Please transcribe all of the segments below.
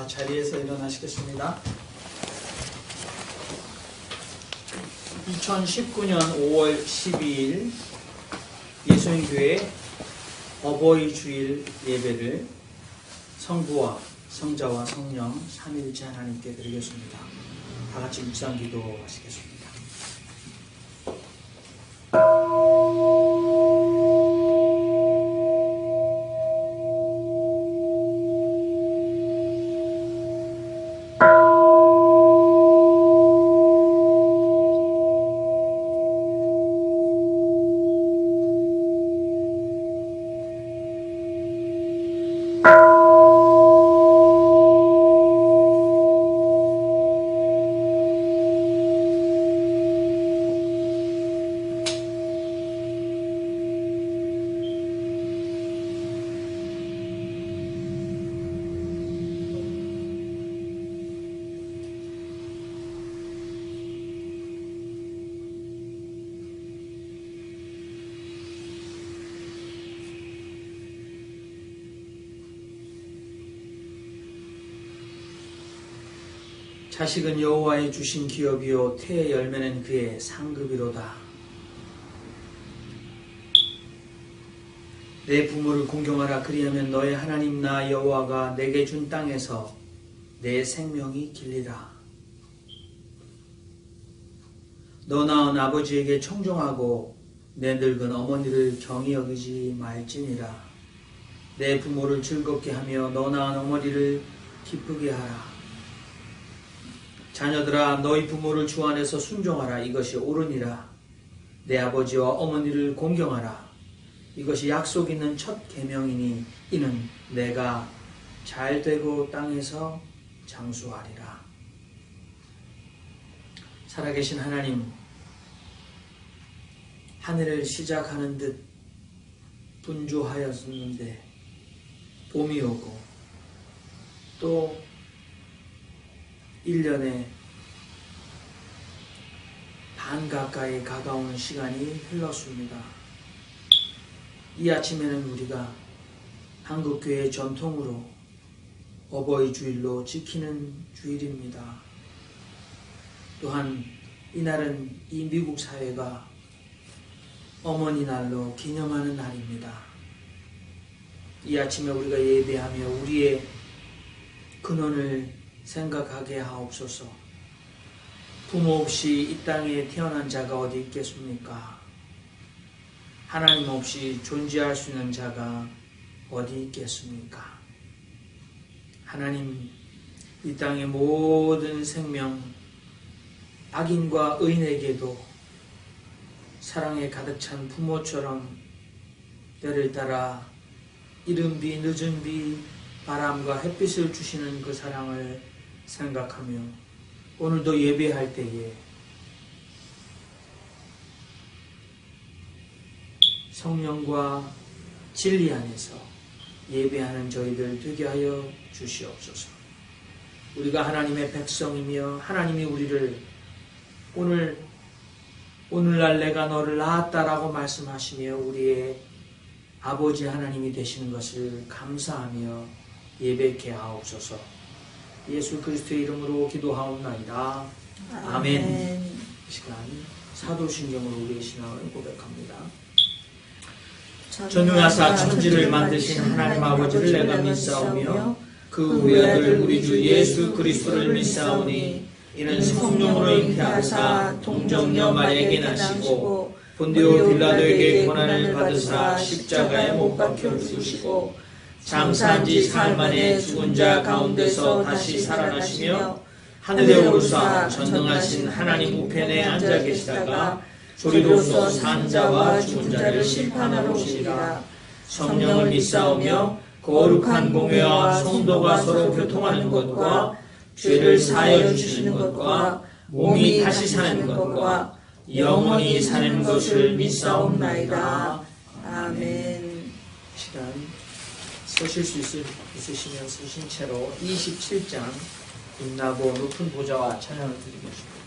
자리에서 일어나시겠습니다. 2019년 5월 12일 예수님교회 어버이 주일 예배를 성부와 성자와 성령 삼위일체 하나님께 드리겠습니다. 다 같이 묵상 기도하시겠습니다. 자식은 여호와의 주신 기업이요 태의 열매는 그의 상급이로다. 내 부모를 공경하라. 그리하면 너의 하나님 나 여호와가 내게 준 땅에서 내 생명이 길리라. 너 낳은 아버지에게 청종하고 내 늙은 어머니를 경히 여기지 말지니라. 내 부모를 즐겁게 하며 너 낳은 어머니를 기쁘게 하라. 자녀들아, 너희 부모를 주 안에서 순종하라. 이것이 옳으니라. 내 아버지와 어머니를 공경하라. 이것이 약속 있는 첫 계명이니 이는 내가 잘되고 땅에서 장수하리라. 살아계신 하나님, 하늘을 시작하는 듯 분주하였었는데 봄이 오고 또 1년에 반 가까이 가까운 시간이 흘렀습니다. 이 아침에는 우리가 한국교회 전통으로 어버이 주일로 지키는 주일입니다. 또한 이날은 이 미국 사회가 어머니 날로 기념하는 날입니다. 이 아침에 우리가 예배하며 우리의 근원을 생각하게 하옵소서. 부모 없이 이 땅에 태어난 자가 어디 있겠습니까? 하나님 없이 존재할 수 있는 자가 어디 있겠습니까? 하나님, 이 땅의 모든 생명, 악인과 의인에게도 사랑에 가득 찬 부모처럼 때를 따라 이른 비 늦은 비 바람과 햇빛을 주시는 그 사랑을 생각하며 오늘도 예배할 때에 성령과 진리 안에서 예배하는 저희들 되게 하여 주시옵소서. 우리가 하나님의 백성이며 하나님이 우리를 오늘날 내가 너를 낳았다라고 말씀하시며 우리의 아버지 하나님이 되시는 것을 감사하며 예배케 하옵소서. 예수 그리스도의 이름으로 기도하옵나이다. 아멘. 이 시간 사도신경으로 우리의 신앙을 고백합니다. 전능하사 천지를 만드신 하나님 아버지를 내가 믿사오며 그 외아들 우리 주 예수 그리스도를 믿사오니 이는 성령으로 잉태하사 동정녀 마리아에게 나시고 본디오 빌라도에게 고난을 받으사 십자가에 못 박혀 죽으시고 장사한 지 사흘 만에 죽은 자 가운데서 다시 살아나시며 하늘에 오르사 전능하신 하나님 우편에 앉아 계시다가 조리로서 산 자와 죽은 자를 심판하러 오시리라. 성령을 믿사오며 거룩한 공회와 성도가 서로 교통하는 것과 죄를 사하여 주시는 것과 몸이 다시 사는 것과 영원히 사는 것을 믿사옵나이다. 아멘. 시간 서실 수 있으시면 서신 채로 27장 빛나고 높은 보좌와 찬양을 드리겠습니다.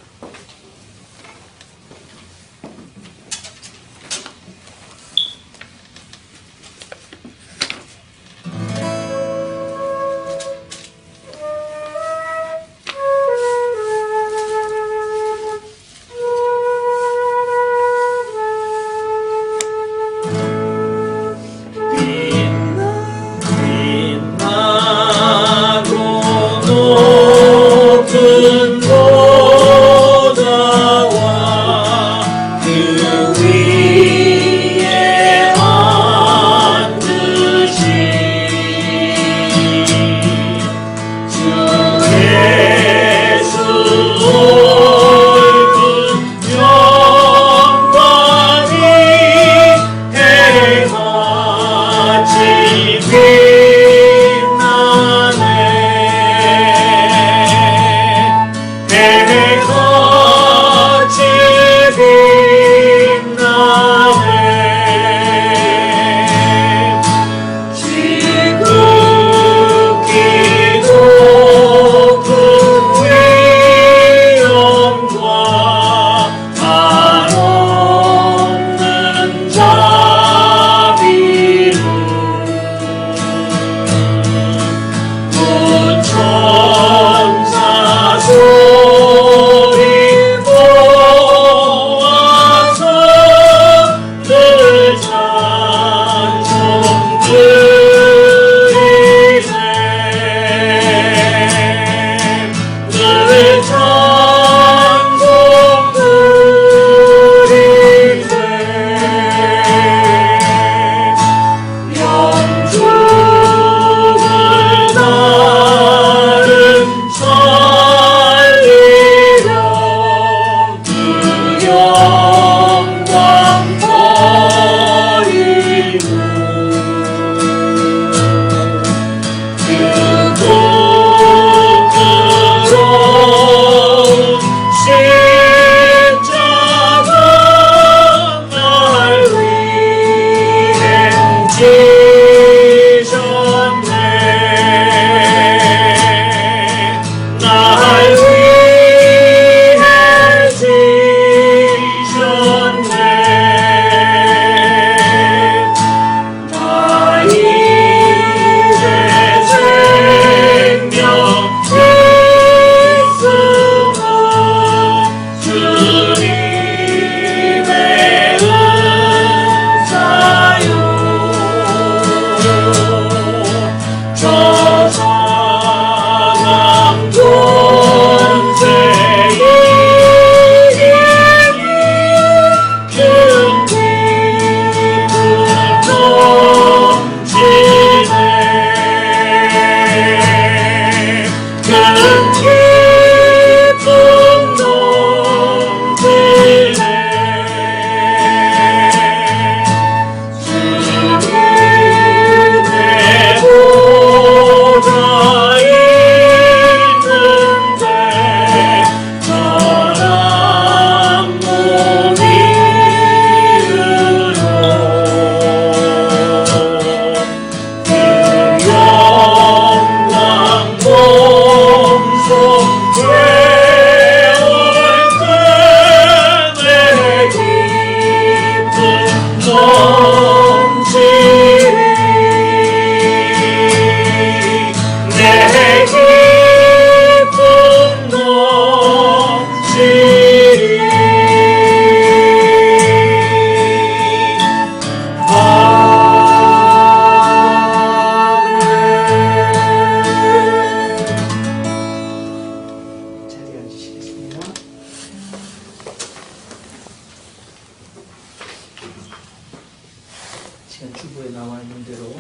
본부에 나와 있는 대로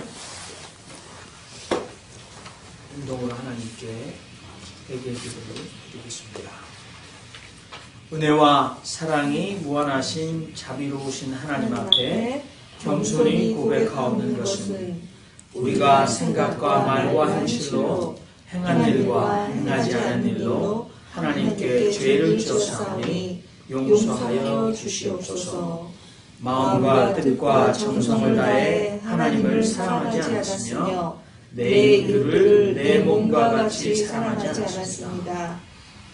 운동으로 하나님께 회개의 기도를 드리겠습니다. 은혜와 사랑이 무한하신 자비로우신 하나님 앞에 겸손히 고백하옵는 것은 우리가 생각과 말과 행실로 행한 일과 행하지 않은 일로 하나님께 죄를 지었사오니 용서하여 주시옵소서. 마음과 뜻과 정성을 다해 하나님을 사랑하지 않았으며 내 이웃을 내 몸과 같이 사랑하지 않았습니다.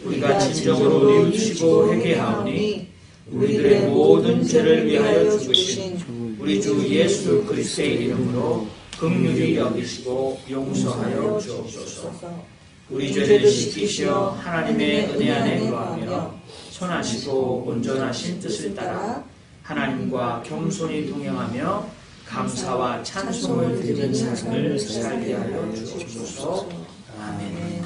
우리가 진정으로 뉘우치고 회개하오니 우리들의 모든 죄를 위하여 죽으신 우리 주 예수 그리스도의 이름으로 긍휼히 여기시고 용서하여 주옵소서. 우리 죄를 씻기시어 하나님의 은혜 안에 거하며 선하시고 온전하신 뜻을 따라 하나님과 겸손히 동행하며 감사와 찬송을 드리는 삶을 살게 하여 주옵소서. 아멘.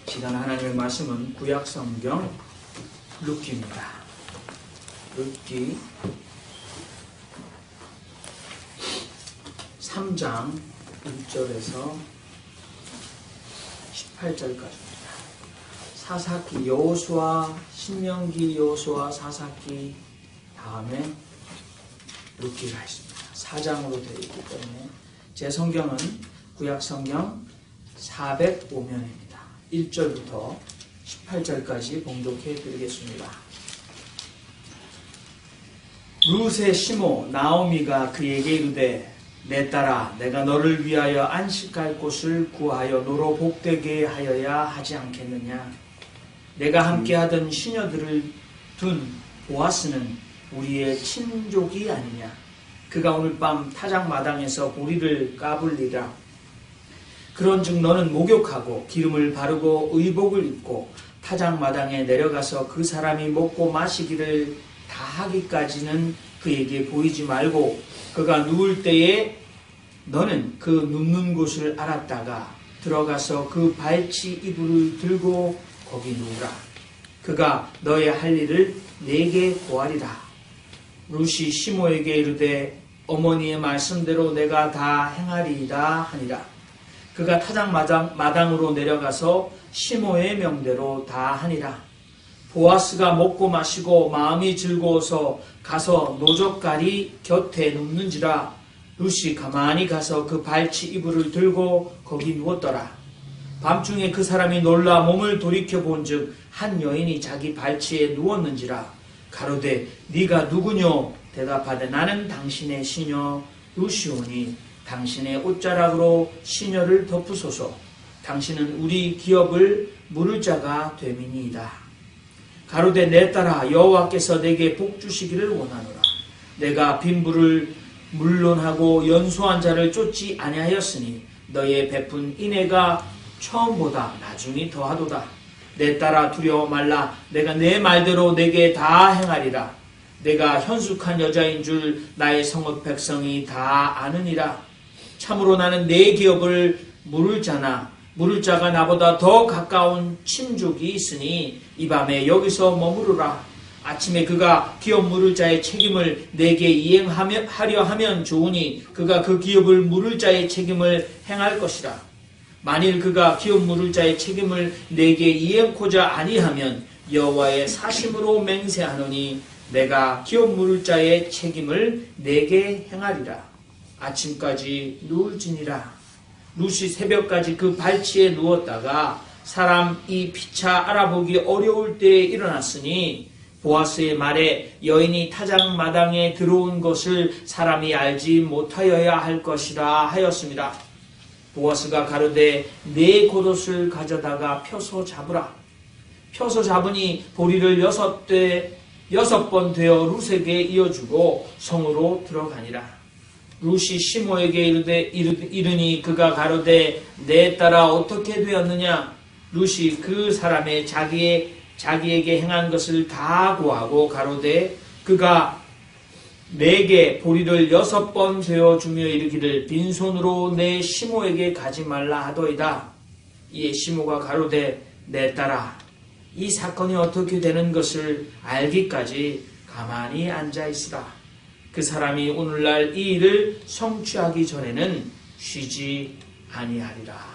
시간 하나님의 말씀은 구약 성경 룻기입니다. 룻기 3장 1절에서 18절까지입니다. 사사기 여호수아, 신명기 여호수아, 사사기 다음에 룻기가 있습니다. 4장으로 되어 있기 때문에 제 성경은 구약 성경 405면입니다. 1절부터 18절까지 봉독해 드리겠습니다. 룻의 시모 나오미가 그에게 이르되 내 딸아 내가 너를 위하여 안식할 곳을 구하여 너로 복되게 하여야 하지 않겠느냐. 내가 함께하던 시녀들을 둔 보아스는 우리의 친족이 아니냐. 그가 오늘 밤 타작마당에서 보리를 까불리라. 그런즉 너는 목욕하고 기름을 바르고 의복을 입고 타작마당에 내려가서 그 사람이 먹고 마시기를 다 하기까지는 그에게 보이지 말고 그가 누울 때에 너는 그 눕는 곳을 알았다가 들어가서 그 발치 이불을 들고 거기 누우라. 그가 너의 할 일을 내게 고하리라. 룻이 시모에게 이르되 어머니의 말씀대로 내가 다 행하리이다 하니라. 그가 타작마당으로 내려가서 시모의 명대로 다 하니라. 보아스가 먹고 마시고 마음이 즐거워서 가서 노적갈이 곁에 눕는지라. 룻이 가만히 가서 그 발치 이불을 들고 거기 누웠더라. 밤중에 그 사람이 놀라 몸을 돌이켜본즉 한 여인이 자기 발치에 누웠는지라. 가로되 네가 누구뇨? 대답하되 나는 당신의 시녀 룻이오니 당신의 옷자락으로 시녀를 덮으소서. 당신은 우리 기업을 물을 자가 됨이니이다. 가로되 내 딸아 여호와께서 내게 복 주시기를 원하노라. 내가 빈부를 물론하고 연소한 자를 쫓지 아니하였으니 너의 베푼 인애가 처음보다 나중이 더하도다. 내 딸아 두려워 말라. 내가 내 말대로 내게 다 행하리라. 내가 현숙한 여자인 줄 나의 성읍 백성이 다 아느니라. 참으로 나는 내 기업을 물을 자나 물을 자가 나보다 더 가까운 친족이 있으니 이 밤에 여기서 머무르라. 아침에 그가 기업 물을 자의 책임을 내게 이행하려 하면 좋으니 그가 그 기업을 물을 자의 책임을 행할 것이라. 만일 그가 기업 물을 자의 책임을 내게 이행코자 아니하면 여호와의 사심으로 맹세하노니 내가 기업 물을 자의 책임을 내게 행하리라. 아침까지 누울지니라. 룻이 새벽까지 그 발치에 누웠다가 사람이 피차 알아보기 어려울 때에 일어났으니 보아스의 말에 여인이 타작마당에 들어온 것을 사람이 알지 못하여야 할 것이라 하였습니다. 보아스가 가로되 네 겉옷을 가져다가 펴서 잡으라. 펴서 잡으니 보리를 6번 되어 룻에게 이어주고 성으로 들어가니라. 룻이 시모에게 이르니 그가 가로되 내 딸아 어떻게 되었느냐. 룻이 그 사람의 자기에게 행한 것을 다 고하고 가로되 그가 내게 보리를 6번 되어주며 이르기를 빈손으로 내 시모에게 가지 말라 하더이다. 이에 시모가 가로되 내 딸아 이 사건이 어떻게 되는 것을 알기까지 가만히 앉아있으라. 그 사람이 오늘날 이 일을 성취하기 전에는 쉬지 아니하리라.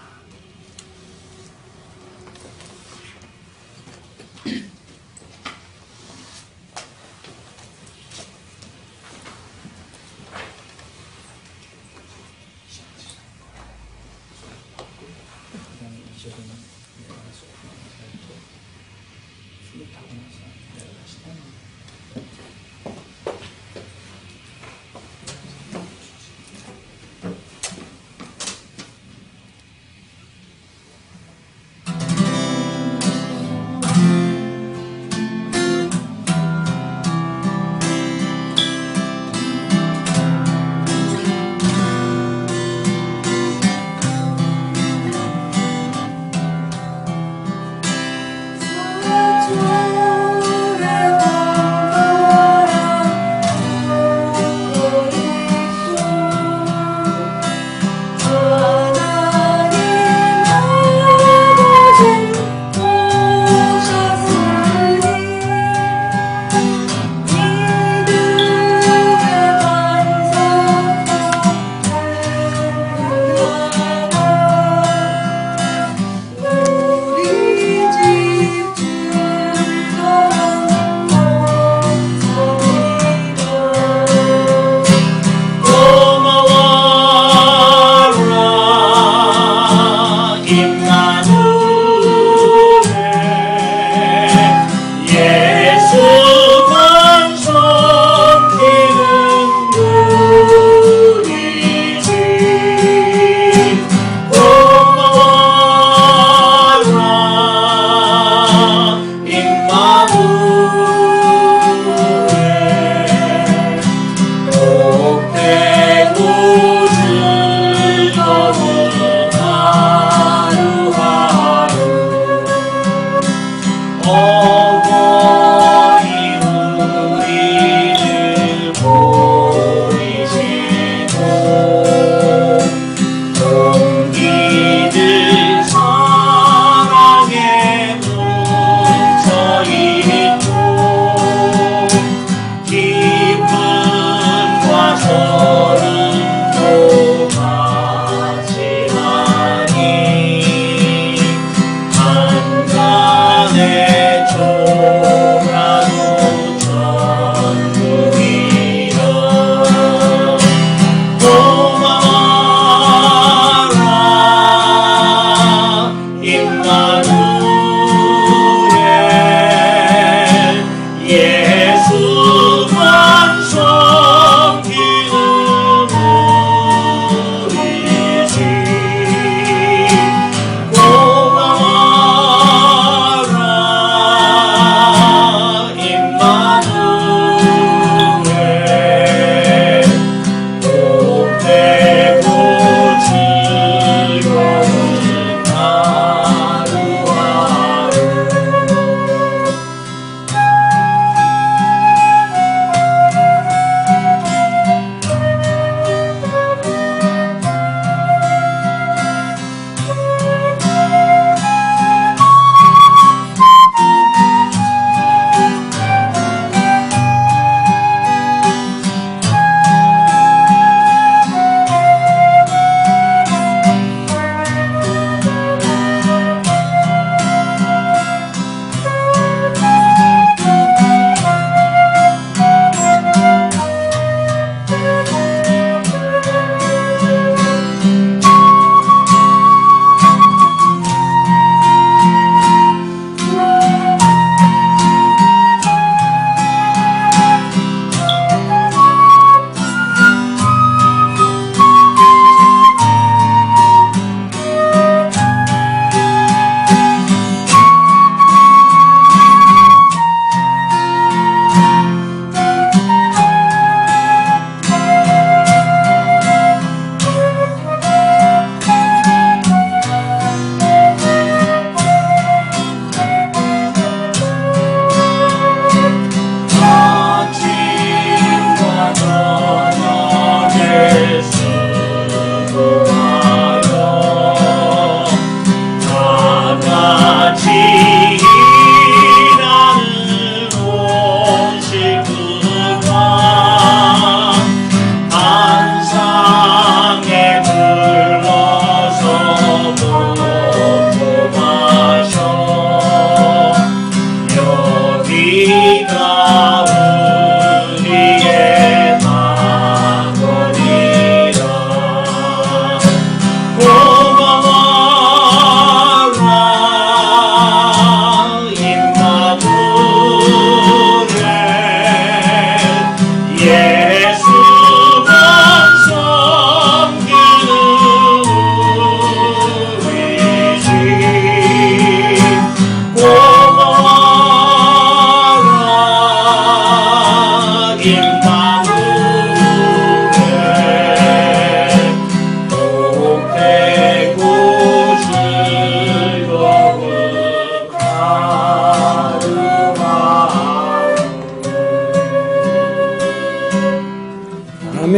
내 조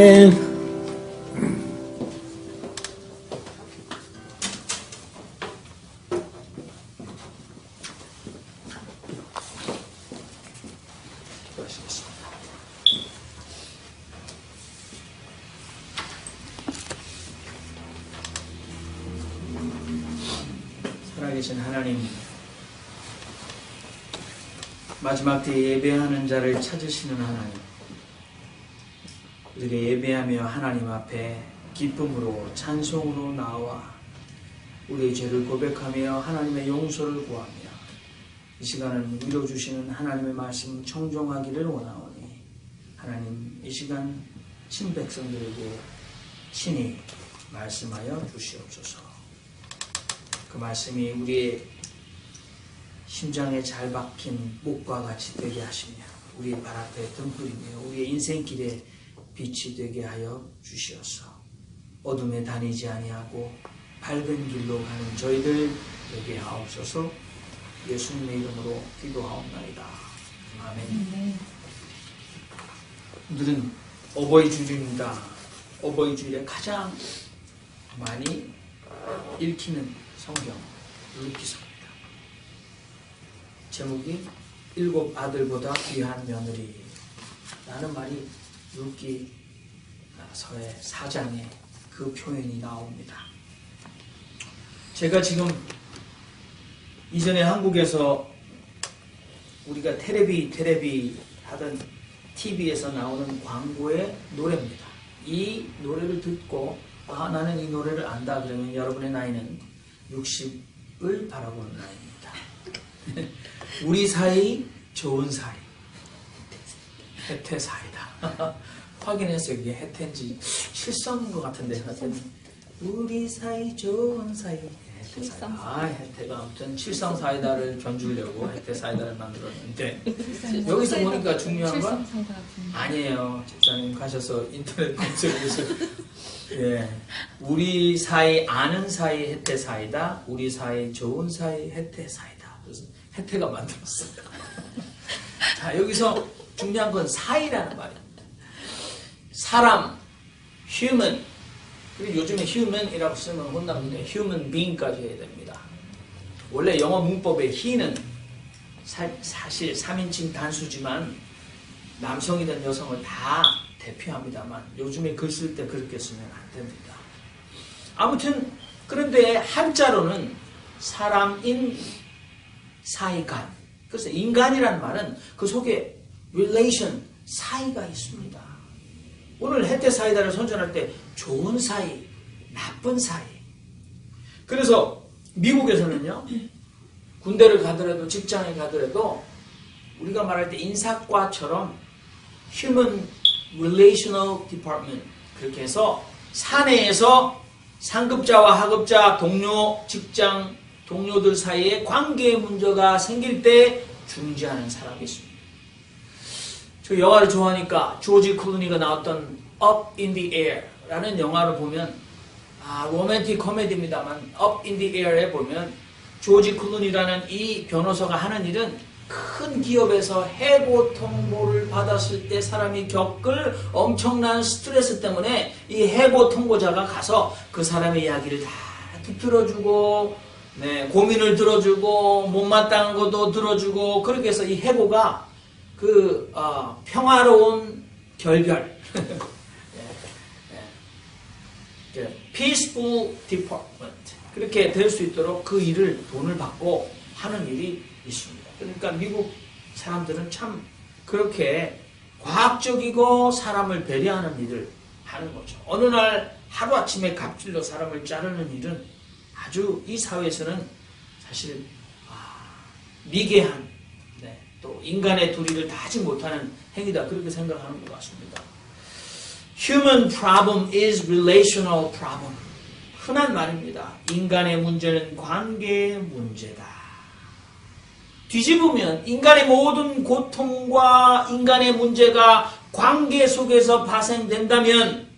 아멘. 살아계신 하나님, 마지막 때 예배하는 자를 찾으시는 하나님, 우리가 예배하며 하나님 앞에 기쁨으로 찬송으로 나와 우리의 죄를 고백하며 하나님의 용서를 구하며 이 시간을 위로 주시는 하나님의 말씀 청종하기를 원하오니 하나님 이 시간 친백성들에게 친히 말씀하여 주시옵소서. 그 말씀이 우리의 심장에 잘 박힌 목과 같이 되게 하시며 우리의 발 앞에 등불이며 우리의 인생길에 빛이 되게 하여 주시옵소서. 어둠에 다니지 아니하고 밝은 길로 가는 저희들 되게 하옵소서. 예수님의 이름으로 기도하옵나이다. 아멘. 오늘은 어버이 주일입니다. 어버이 주일에 가장 많이 읽히는 성경 루키서입니다. 제목이 7 아들보다 귀한 며느리 라는 말이 루키서의 4장에 그 표현이 나옵니다. 제가 지금 이전에 한국에서 우리가 테레비 하던 TV에서 나오는 광고의 노래입니다. 이 노래를 듣고 나는 이 노래를 안다 그러면 여러분의 나이는 60을 바라보는 나이입니다. 우리 사이 좋은 사이, 혜태 사이다. 확인했어요. 이게 혜태인지 실성인 것 같은데 우리 사이 좋은 사이 혜태 사이다. 혜태가 아무튼 칠성 사이다를 견주려고 혜태 사이다를 만들었는데 여기서 보니까 중요한 건 아니에요. 집사님 가셔서 인터넷 검색해서 예, 우리 사이 아는 사이 혜태 사이다. 우리 사이 좋은 사이 혜태 사이다. 그래서 혜태가 만들었어요. 자, 여기서 중요한 건 사이라는 말입니다. 사람, human. 그리고 요즘에 human이라고 쓰면 혼납니다. human being까지 해야 됩니다. 원래 영어 문법에 he는 사실 3인칭 단수지만 남성이든 여성을 다 대표합니다만 요즘에 글 쓸 때 그렇게 쓰면 안 됩니다. 아무튼 그런데 한자로는 사람인 사이간. 그래서 인간이란 말은 그 속에 relation, 사이가 있습니다. 오늘 혜태 사이다를 선전할 때 좋은 사이, 나쁜 사이. 그래서 미국에서는요, 군대를 가더라도 직장에 가더라도 우리가 말할 때 인사과처럼 Human Relational Department 그렇게 해서 사내에서 상급자와 하급자, 동료, 직장, 동료들 사이에 관계의 문제가 생길 때 중재하는 사람이 있습니다. 저 영화를 좋아하니까 조지 클루니가 나왔던 Up in the Air 라는 영화를 보면 로맨틱 코미디입니다만 Up in the Air에 보면 조지 클루니라는 이 변호사가 하는 일은 큰 기업에서 해고 통보를 받았을 때 사람이 겪을 엄청난 스트레스 때문에 이 해고 통보자가 가서 그 사람의 이야기를 다 들어주고 고민을 들어주고 못마땅한 것도 들어주고 그렇게 해서 이 해고가 평화로운 결별 Peaceful Department 그렇게 될 수 있도록 그 일을 돈을 받고 하는 일이 있습니다. 그러니까 미국 사람들은 참 그렇게 과학적이고 사람을 배려하는 일을 하는 거죠. 어느 날 하루아침에 갑질로 사람을 자르는 일은 아주 이 사회에서는 사실 미개한 또 인간의 도리를 다하지 못하는 행위다 그렇게 생각하는 것 같습니다. Human problem is relational problem. 흔한 말입니다. 인간의 문제는 관계의 문제다. 뒤집으면 인간의 모든 고통과 인간의 문제가 관계 속에서 발생된다면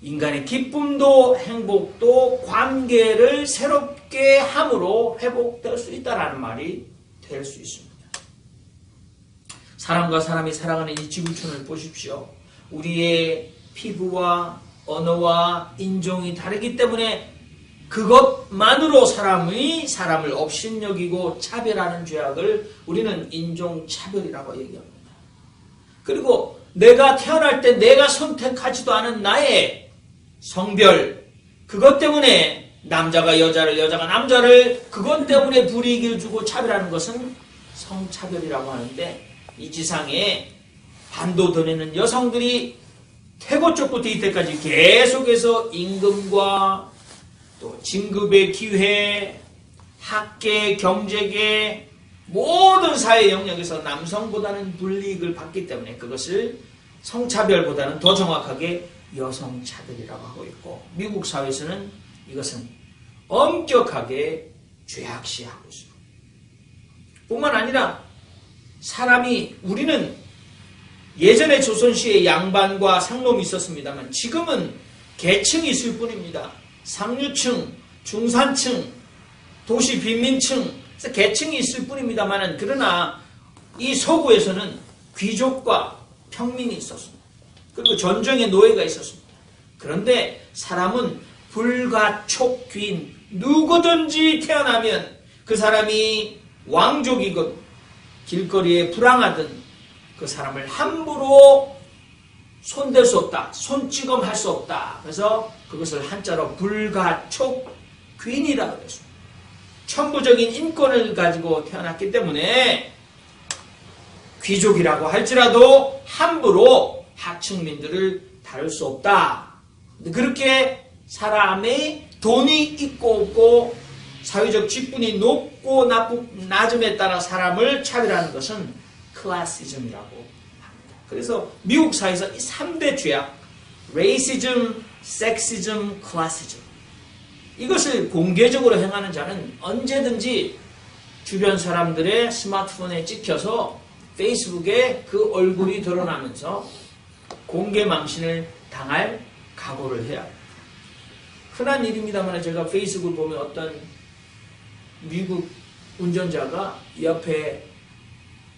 인간의 기쁨도 행복도 관계를 새롭게 함으로 회복될 수 있다는 말이 될 수 있습니다. 사람과 사람이 살아가는 이 지구촌을 보십시오. 우리의 피부와 언어와 인종이 다르기 때문에 그것만으로 사람을 업신여기고 차별하는 죄악을 우리는 인종차별이라고 얘기합니다. 그리고 내가 태어날 때 내가 선택하지도 않은 나의 성별, 그것 때문에 남자가 여자를, 여자가 남자를 그것 때문에 불이익을 주고 차별하는 것은 성차별이라고 하는데, 이 지상에 반도전에는 여성들이 태고 쪽부터 이때까지 계속해서 임금과 또 진급의 기회, 학계, 경제계, 모든 사회 영역에서 남성보다는 불이익을 받기 때문에 그것을 성차별보다는 더 정확하게 여성차별이라고 하고 있고, 미국 사회에서는 이것은 엄격하게 죄악시하고 있습니다. 뿐만 아니라 우리는 예전에 조선시에 양반과 상놈이 있었습니다만 지금은 계층이 있을 뿐입니다. 상류층, 중산층, 도시 빈민층, 그래서 계층이 있을 뿐입니다만, 그러나 이 서구에서는 귀족과 평민이 있었습니다. 그리고 전정의 노예가 있었습니다. 그런데 사람은 불가촉귀인, 누구든지 태어나면 그 사람이 왕족이건 길거리에 불황하든 그 사람을 함부로 손댈 수 없다, 손찌검할 수 없다. 그래서 그것을 한자로 불가촉귀인이라고 그랬습니다. 천부적인 인권을 가지고 태어났기 때문에 귀족이라고 할지라도 함부로 하층민들을 다룰 수 없다. 그렇게 사람의 돈이 있고 없고 사회적 직분이 높고 낮음에 따라 사람을 차별하는 것은 클래시즘이라고 합니다. 그래서 미국 사회에서 이 3대 죄악, 레이시즘, 섹시즘, 클래시즘, 이것을 공개적으로 행하는 자는 언제든지 주변 사람들의 스마트폰에 찍혀서 페이스북에 그 얼굴이 드러나면서 공개 망신을 당할 각오를 해야 합니다. 흔한 일입니다만 제가 페이스북을 보면 어떤 미국 운전자가 옆에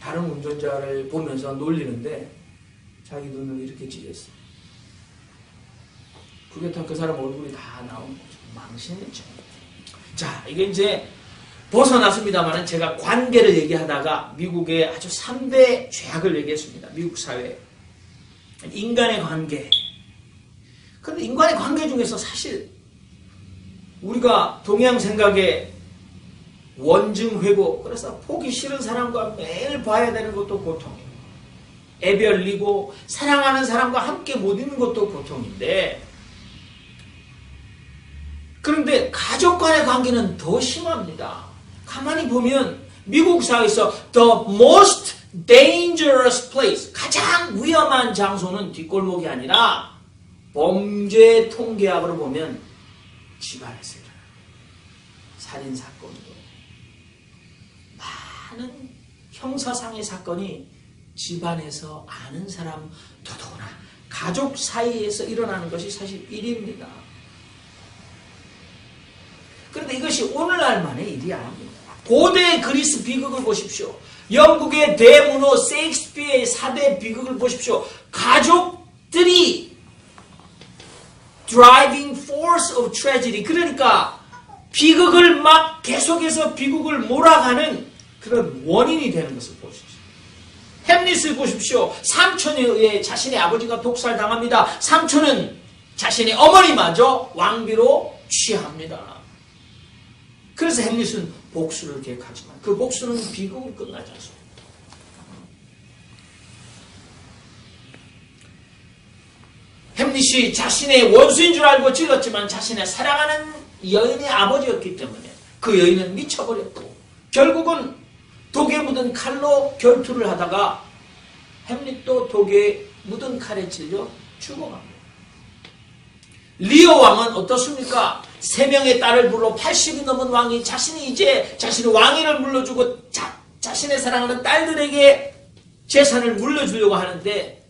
다른 운전자를 보면서 놀리는데 자기 눈을 이렇게 찌렸어요. 그게 다 그 사람 얼굴이 다 나온 거죠. 망신이죠. 자, 이게 이제 벗어났습니다만 제가 관계를 얘기하다가 미국의 아주 3대 죄악을 얘기했습니다. 미국 사회. 인간의 관계. 그런데 인간의 관계 중에서 사실 우리가 동양 생각에 원증회고, 그래서 보기 싫은 사람과 매일 봐야 되는 것도 고통이에요. 애별리고 사랑하는 사람과 함께 못 있는 것도 고통인데, 그런데 가족 간의 관계는 더 심합니다. 가만히 보면 미국 사회에서 the most dangerous place, 가장 위험한 장소는 뒷골목이 아니라 범죄 통계학으로 보면 집안에서 일어나는 살인사건도, 많은 형사상의 사건이 집안에서 아는 사람, 더더구나 가족 사이에서 일어나는 것이 사실 일입니다. 그런데 이것이 오늘날만의 일이 아닙니다. 고대 그리스 비극을 보십시오. 영국의 대문호 셰익스피어의 4대 비극을 보십시오. 가족들이 driving force of tragedy, 그러니까 비극을 막 계속해서 비극을 몰아가는 그런 원인이 되는 것을 보십시오. 햄릿을 보십시오. 삼촌에 의해 자신의 아버지가 독살당합니다. 삼촌은 자신의 어머니마저 왕비로 취합니다. 그래서 햄릿은 복수를 계획하지만 그 복수는 비극으로 끝나지 않습니다. 햄릿이 자신의 원수인 줄 알고 찔렀지만 자신의 사랑하는 여인의 아버지였기 때문에 그 여인은 미쳐버렸고, 결국은 독에 묻은 칼로 결투를 하다가 햄릿도 독에 묻은 칼에 찔려 죽어갑니다. 리어 왕은 어떻습니까? 3명의 딸을 불러 80이 넘은 왕이 자신이 이제 자신의 왕위를 물려주고 자신의 사랑하는 딸들에게 재산을 물려주려고 하는데,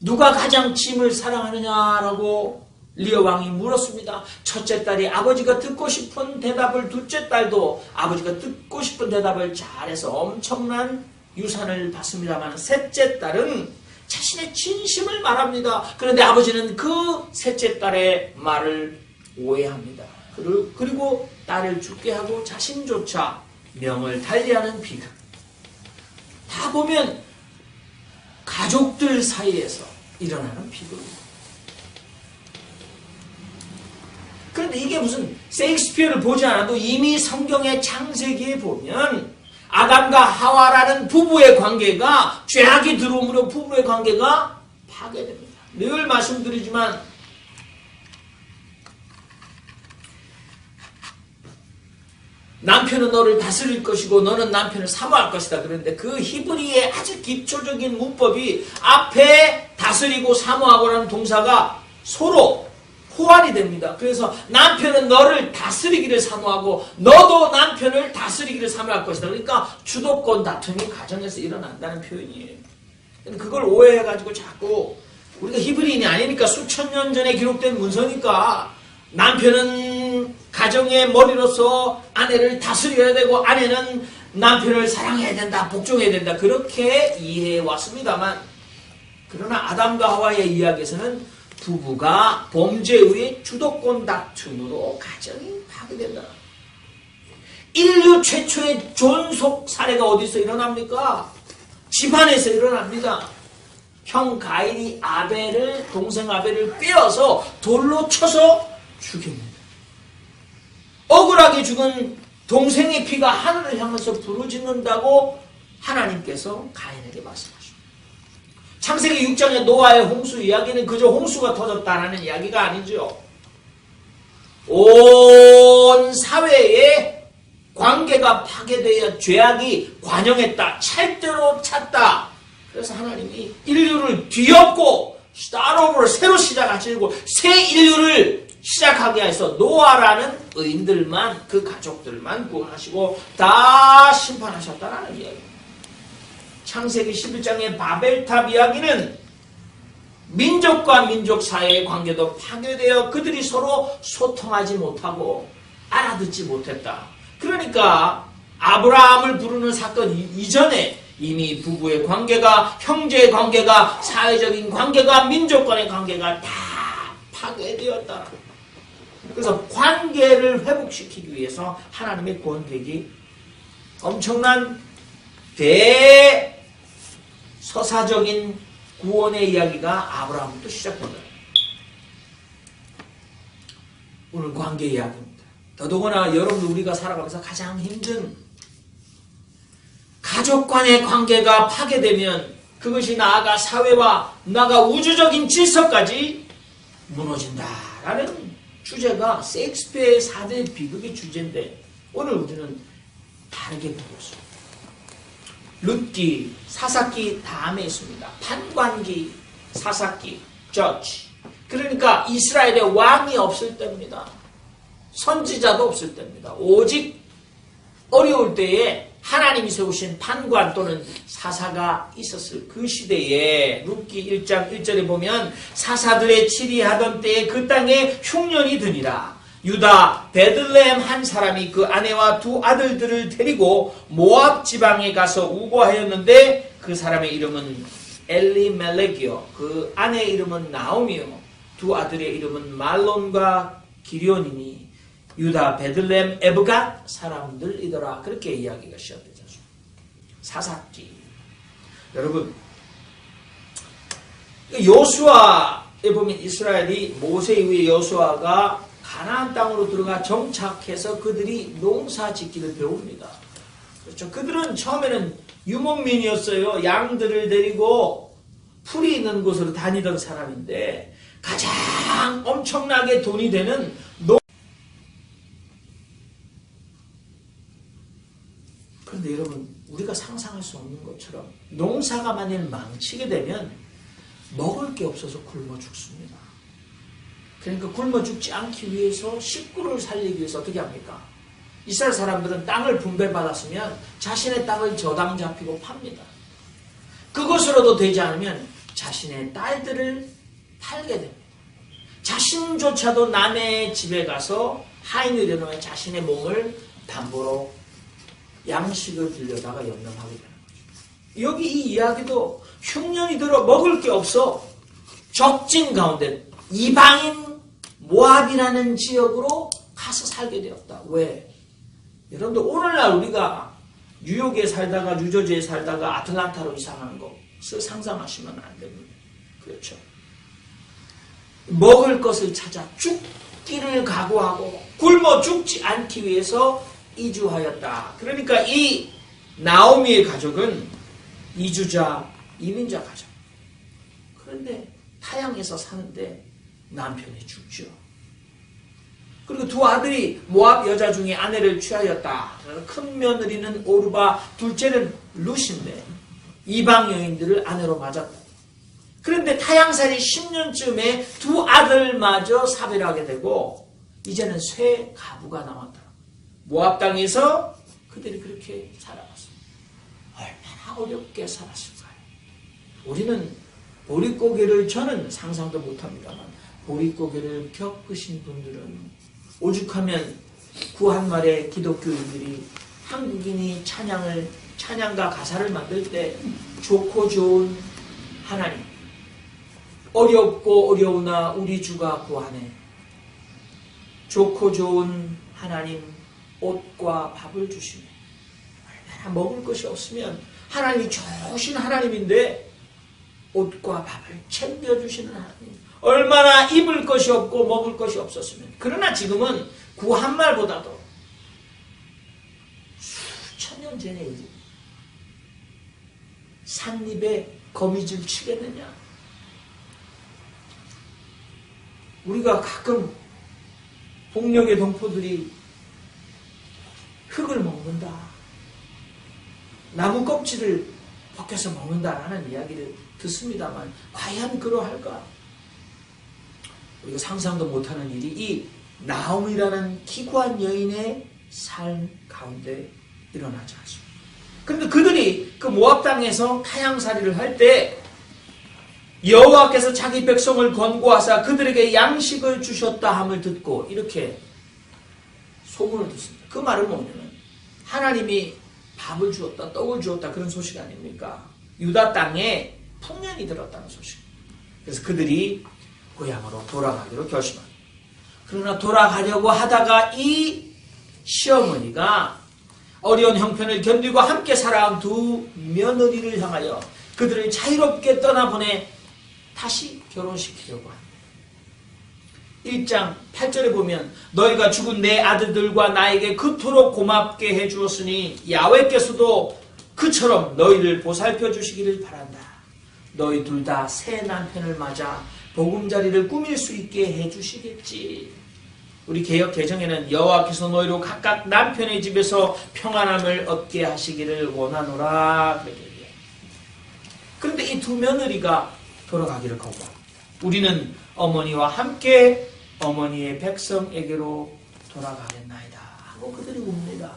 누가 가장 짐을 사랑하느냐라고 리어 왕이 물었습니다. 첫째 딸이 아버지가 듣고 싶은 대답을, 둘째 딸도 아버지가 듣고 싶은 대답을 잘해서 엄청난 유산을 받습니다만, 셋째 딸은 자신의 진심을 말합니다. 그런데 아버지는 그 셋째 딸의 말을 오해합니다. 그리고 딸을 죽게 하고 자신조차 명을 달리하는 비극. 다 보면 가족들 사이에서 일어나는 비극입니다. 그런데 이게 무슨 셰익스피어를 보지 않아도 이미 성경의 창세기에 보면 아담과 하와라는 부부의 관계가 죄악이 들어오므로 부부의 관계가 파괴됩니다. 늘 말씀드리지만 남편은 너를 다스릴 것이고 너는 남편을 사모할 것이다. 그런데 그 히브리의 아주 기초적인 문법이 앞에 다스리고 사모하고라는 동사가 서로 호환이 됩니다. 그래서 남편은 너를 다스리기를 사모하고 너도 남편을 다스리기를 사모할 것이다. 그러니까 주도권 다툼이 가정에서 일어난다는 표현이에요. 그걸 오해해가지고 자꾸 우리가 히브리인이 아니니까 수천 년 전에 기록된 문서니까 남편은 가정의 머리로서 아내를 다스려야 되고 아내는 남편을 사랑해야 된다, 복종해야 된다, 그렇게 이해해 왔습니다만, 그러나 아담과 하와의 이야기에서는 부부가 범죄 후에 주도권 다툼으로 가정이 파괴된다. 인류 최초의 존속 사례가 어디서 일어납니까? 집안에서 일어납니다. 형 가인이 동생 아벨을 꿰어서 돌로 쳐서 죽입니다. 억울하게 죽은 동생의 피가 하늘을 향해서 부르짖는다고 하나님께서 가인에게 말씀하십니다. 창세기 6장의 노아의 홍수 이야기는 그저 홍수가 터졌다라는 이야기가 아니죠. 온 사회의 관계가 파괴되어 죄악이 관영했다. 찰대로 찼다. 그래서 하나님이 인류를 뒤엎고 start over, 새로 시작하시고 새 인류를 시작하게 해서 노아라는 의인들만, 그 가족들만 구원하시고 다 심판하셨다라는 이야기입니다. 창세기 11장의 바벨탑 이야기는 민족과 민족 사이의 관계도 파괴되어 그들이 서로 소통하지 못하고 알아듣지 못했다. 그러니까 아브라함을 부르는 사건 이전에 이미 부부의 관계가, 형제의 관계가, 사회적인 관계가, 민족 간의 관계가 다 파괴되었다. 그래서 관계를 회복시키기 위해서 하나님의 구원되기 엄청난 대서사적인 구원의 이야기가 아브라함부터 시작된다. 오늘 관계 이야기입니다. 더더구나 여러분, 우리가 살아가면서 가장 힘든 가족 간의 관계가 파괴되면 그것이 나아가 사회와 나아가 우주적인 질서까지 무너진다라는 주제가 셰익스피어의 4대 비극의 주제인데, 오늘 우리는 다르게 보고 있습니다. 룻기, 사사기 다음에 있습니다. 판관기, 사사기, 저지. 그러니까 이스라엘의 왕이 없을 때입니다. 선지자도 없을 때입니다. 오직 어려울 때에 하나님이 세우신 판관 또는 사사가 있었을 그 시대에 룻기 1장 1절에 보면 사사들의 치리하던 때에 그 땅에 흉년이 드니라. 유다 베들레헴 한 사람이 그 아내와 두 아들들을 데리고 모압 지방에 가서 우거하였는데 그 사람의 이름은 엘리멜렉이요, 그 아내의 이름은 나오미요, 두 아들의 이름은 말론과 기련이니 유다 베들레헴 에브갓 사람들이더라. 그렇게 이야기가 시작되죠. 사사기. 여러분, 여호수아에 보면 이스라엘이 모세 이후에 여호수아가 가나안 땅으로 들어가 정착해서 그들이 농사 짓기를 배웁니다. 그렇죠. 그들은 처음에는 유목민이었어요. 양들을 데리고 풀이 있는 곳으로 다니던 사람인데 가장 엄청나게 돈이 되는 그런데 여러분, 우리가 상상할 수 없는 것처럼 농사가 만일 망치게 되면 먹을 게 없어서 굶어 죽습니다. 그러니까 굶어 죽지 않기 위해서 식구를 살리기 위해서 어떻게 합니까? 이스라엘 사람들은 땅을 분배받았으면 자신의 땅을 저당 잡히고 팝니다. 그것으로도 되지 않으면 자신의 딸들을 팔게 됩니다. 자신조차도 남의 집에 가서 하인을 내놓으면 자신의 몸을 담보로 양식을 빌려다가 연명하게 되는 거죠. 여기 이 이야기도 흉년이 들어 먹을 게 없어 적진 가운데 이방인 모압이라는 지역으로 가서 살게 되었다. 왜? 여러분들 오늘날 우리가 뉴욕에 살다가 뉴저지에 살다가 아틀란타로 이사하는 것을 상상하시면 안 됩니다. 그렇죠? 먹을 것을 찾아 죽기를 각오하고 굶어 죽지 않기 위해서 이주하였다. 그러니까 이 나오미의 가족은 이주자, 이민자 가족. 그런데 타향에서 사는데 남편이 죽죠. 그리고 두 아들이 모압 여자 중에 아내를 취하였다. 큰 며느리는 오르바, 둘째는 룻인데 이방 여인들을 아내로 맞았다. 그런데 타향살이 10년쯤에 두 아들마저 사별하게 되고 이제는 쇠 가부가 남았다. 모압 땅에서 그들이 그렇게 살아갔어요. 얼마나 어렵게 살았을까요? 우리는 보릿고개를 저는 상상도 못합니다만 보릿고개를 겪으신 분들은 오죽하면 구한말의 기독교인들이 한국인이 찬양과 가사를 만들 때 좋고 좋은 하나님, 어렵고 어려우나 우리 주가 구하네. 좋고 좋은 하나님, 옷과 밥을 주시네. 얼마나 먹을 것이 없으면 하나님이 좋으신 하나님인데 옷과 밥을 챙겨주시는 하나님. 얼마나 입을 것이 없고 먹을 것이 없었으면. 그러나 지금은 구한말보다도 수천 년 전의 일입니다. 산입에 거미줄 치겠느냐. 우리가 가끔 복력의 동포들이 흙을 먹는다. 나무 껍질을 벗겨서 먹는다라는 이야기를 듣습니다만 과연 그러할까? 우리가 상상도 못하는 일이 이 나옴이라는 기구한 여인의 삶 가운데 일어나지 않습니다. 그런데 그들이 그 모압 땅에서 타향살이를 할 때 여호와께서 자기 백성을 권고하사 그들에게 양식을 주셨다 함을 듣고 이렇게 소문을 듣습니다. 그 말은 뭐냐면 하나님이 밥을 주었다, 떡을 주었다 그런 소식 아닙니까? 유다 땅에 풍년이 들었다는 소식. 그래서 그들이 고향으로 돌아가기로 결심합니다. 그러나 돌아가려고 하다가 이 시어머니가 어려운 형편을 견디고 함께 살아온 두 며느리를 향하여 그들을 자유롭게 떠나보내 다시 결혼시키려고 합니다. 1장 8절에 보면 너희가 죽은 내 아들들과 나에게 그토록 고맙게 해주었으니 야훼께서도 그처럼 너희를 보살펴 주시기를 바란다. 너희 둘 다 새 남편을 맞아 보금자리를 꾸밀 수 있게 해주시겠지. 우리 개역 개정에는 여호와께서 너희로 각각 남편의 집에서 평안함을 얻게 하시기를 원하노라 그렇게 얘기해요. 그런데 이 두 며느리가 돌아가기를 거부합니다. 우리는 어머니와 함께 어머니의 백성에게로 돌아가겠나이다 하고 그들이 웁니다.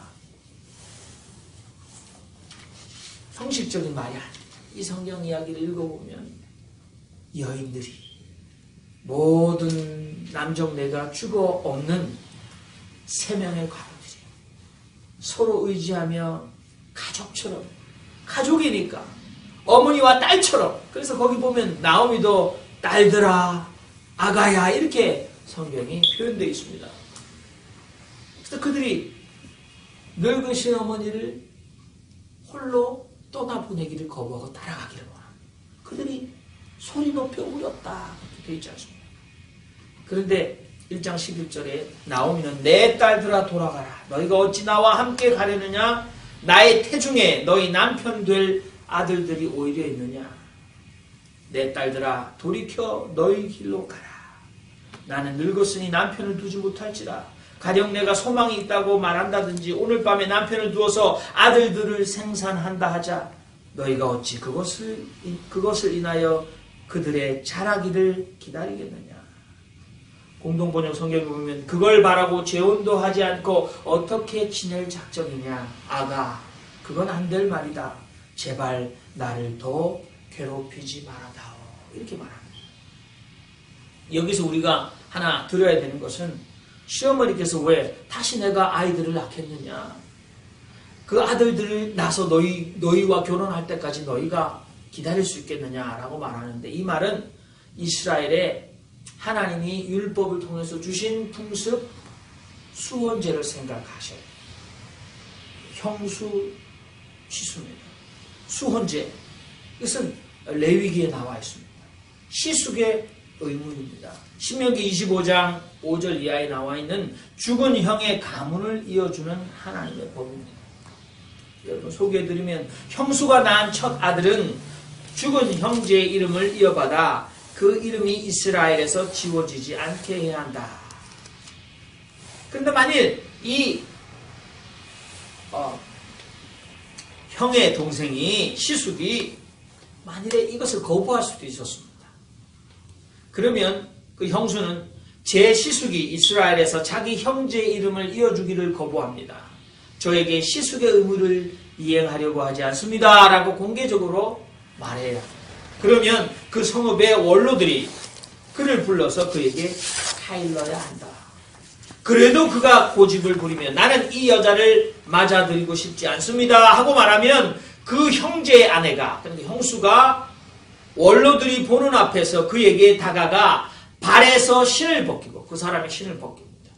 형식적인 말이 아닙니다. 이 성경 이야기를 읽어보면 여인들이 모든 남정네가 죽어 없는 세 명의 과부들이 서로 의지하며 가족처럼, 가족이니까 어머니와 딸처럼. 그래서 거기 보면 나오미도 딸들아, 아가야 이렇게 성경이 표현되어 있습니다. 그래서 그들이 늙으신 어머니를 홀로 떠나보내기를 거부하고 따라가기를 원합니다. 그들이 소리 높여 울었다 그렇게 되어 있지 않습니까? 그런데 1장 11절에 나오미는 내 딸들아 돌아가라. 너희가 어찌 나와 함께 가려느냐? 나의 태중에 너희 남편 될 아들들이 오히려 있느냐? 내 딸들아 돌이켜 너희 길로 가라. 나는 늙었으니 남편을 두지 못할지라. 가령 내가 소망이 있다고 말한다든지 오늘 밤에 남편을 두어서 아들들을 생산한다 하자. 너희가 어찌 그것을 인하여 그들의 자라기를 기다리겠느냐? 공동번역 성경에 보면 그걸 바라고 재혼도 하지 않고 어떻게 지낼 작정이냐? 아가, 그건 안 될 말이다. 제발 나를 더 괴롭히지 말아다오. 이렇게 말합니다. 여기서 우리가 하나 들어야 되는 것은 시어머니께서 왜 다시 내가 아이들을 낳겠느냐? 그 아들들이 나서 너희와 결혼할 때까지 너희가 기다릴 수 있겠느냐라고 말하는데, 이 말은 이스라엘에 하나님이 율법을 통해서 주신 풍습 수혼제를 생각하셔요. 형수 시수입니다. 수혼제, 이것은 레위기에 나와 있습니다. 시숙의 의무입니다. 신명기 25장 5절 이하에 나와 있는 죽은 형의 가문을 이어주는 하나님의 법입니다. 여러분 소개해드리면, 형수가 낳은 첫 아들은 죽은 형제의 이름을 이어받아 그 이름이 이스라엘에서 지워지지 않게 해야 한다. 그런데 만일 이 형의 동생이 시숙이 만일에 이것을 거부할 수도 있었습니다. 그러면 그 형수는 제 시숙이 이스라엘에서 자기 형제의 이름을 이어주기를 거부합니다. 저에게 시숙의 의무를 이행하려고 하지 않습니다. 라고 공개적으로 말해야 합니다. 그러면 그 성읍의 원로들이 그를 불러서 그에게 타일러야 한다. 그래도 그가 고집을 부리면 나는 이 여자를 맞아들이고 싶지 않습니다 하고 말하면, 그 형제의 아내가, 그러니까 형수가 원로들이 보는 앞에서 그에게 다가가 발에서 신을 벗기고, 그 사람의 신을 벗깁니다.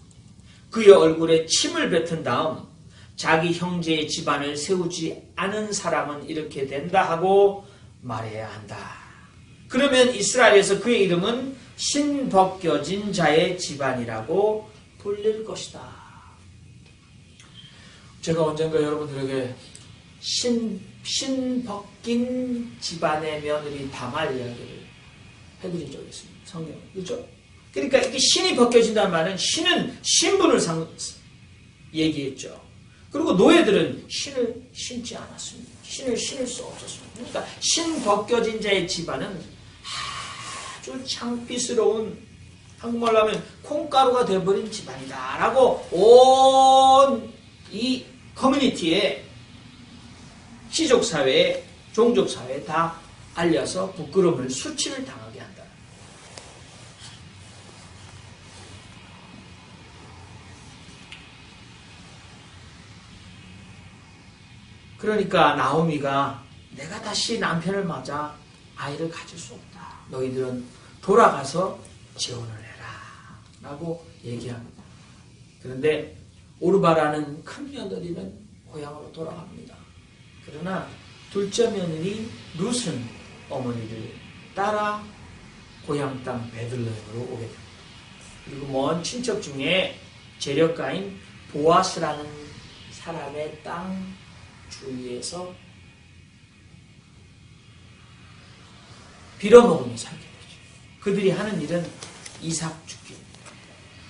그의 얼굴에 침을 뱉은 다음 자기 형제의 집안을 세우지 않은 사람은 이렇게 된다 하고 말해야 한다. 그러면 이스라엘에서 그의 이름은 신 벗겨진 자의 집안이라고 불릴 것이다. 제가 언젠가 여러분들에게 신 벗긴 집안의 며느리 다말 이야기를 해드린 적이 있습니다. 성경, 그렇죠? 그러니까 이렇게 신이 벗겨진다는 말은 신은 신분을 얘기했죠. 그리고 노예들은 신을 신지 않았습니다. 신을 신을 수 없었습니다. 그러니까 신 벗겨진 자의 집안은 아주 창피스러운, 한국말로 하면 콩가루가 되어버린 집안이다 라고 온 이 커뮤니티에, 시족사회에, 종족사회에 다 알려서 부끄러움을, 수치를 당하게 한다. 그러니까 나오미가 내가 다시 남편을 맞아 아이를 가질 수 없다. 너희들은 돌아가서 재혼을 해라 라고 얘기합니다. 그런데 오르바라는 큰 며느리는 고향으로 돌아갑니다. 그러나 둘째 며느리 룻은 어머니를 따라 고향 땅 베들레헴으로 오게 됩니다. 그리고 먼 친척 중에 재력가인 보아스라는 사람의 땅 주위에서 빌어먹으며 살게 되죠. 그들이 하는 일은 이삭 죽기입니다.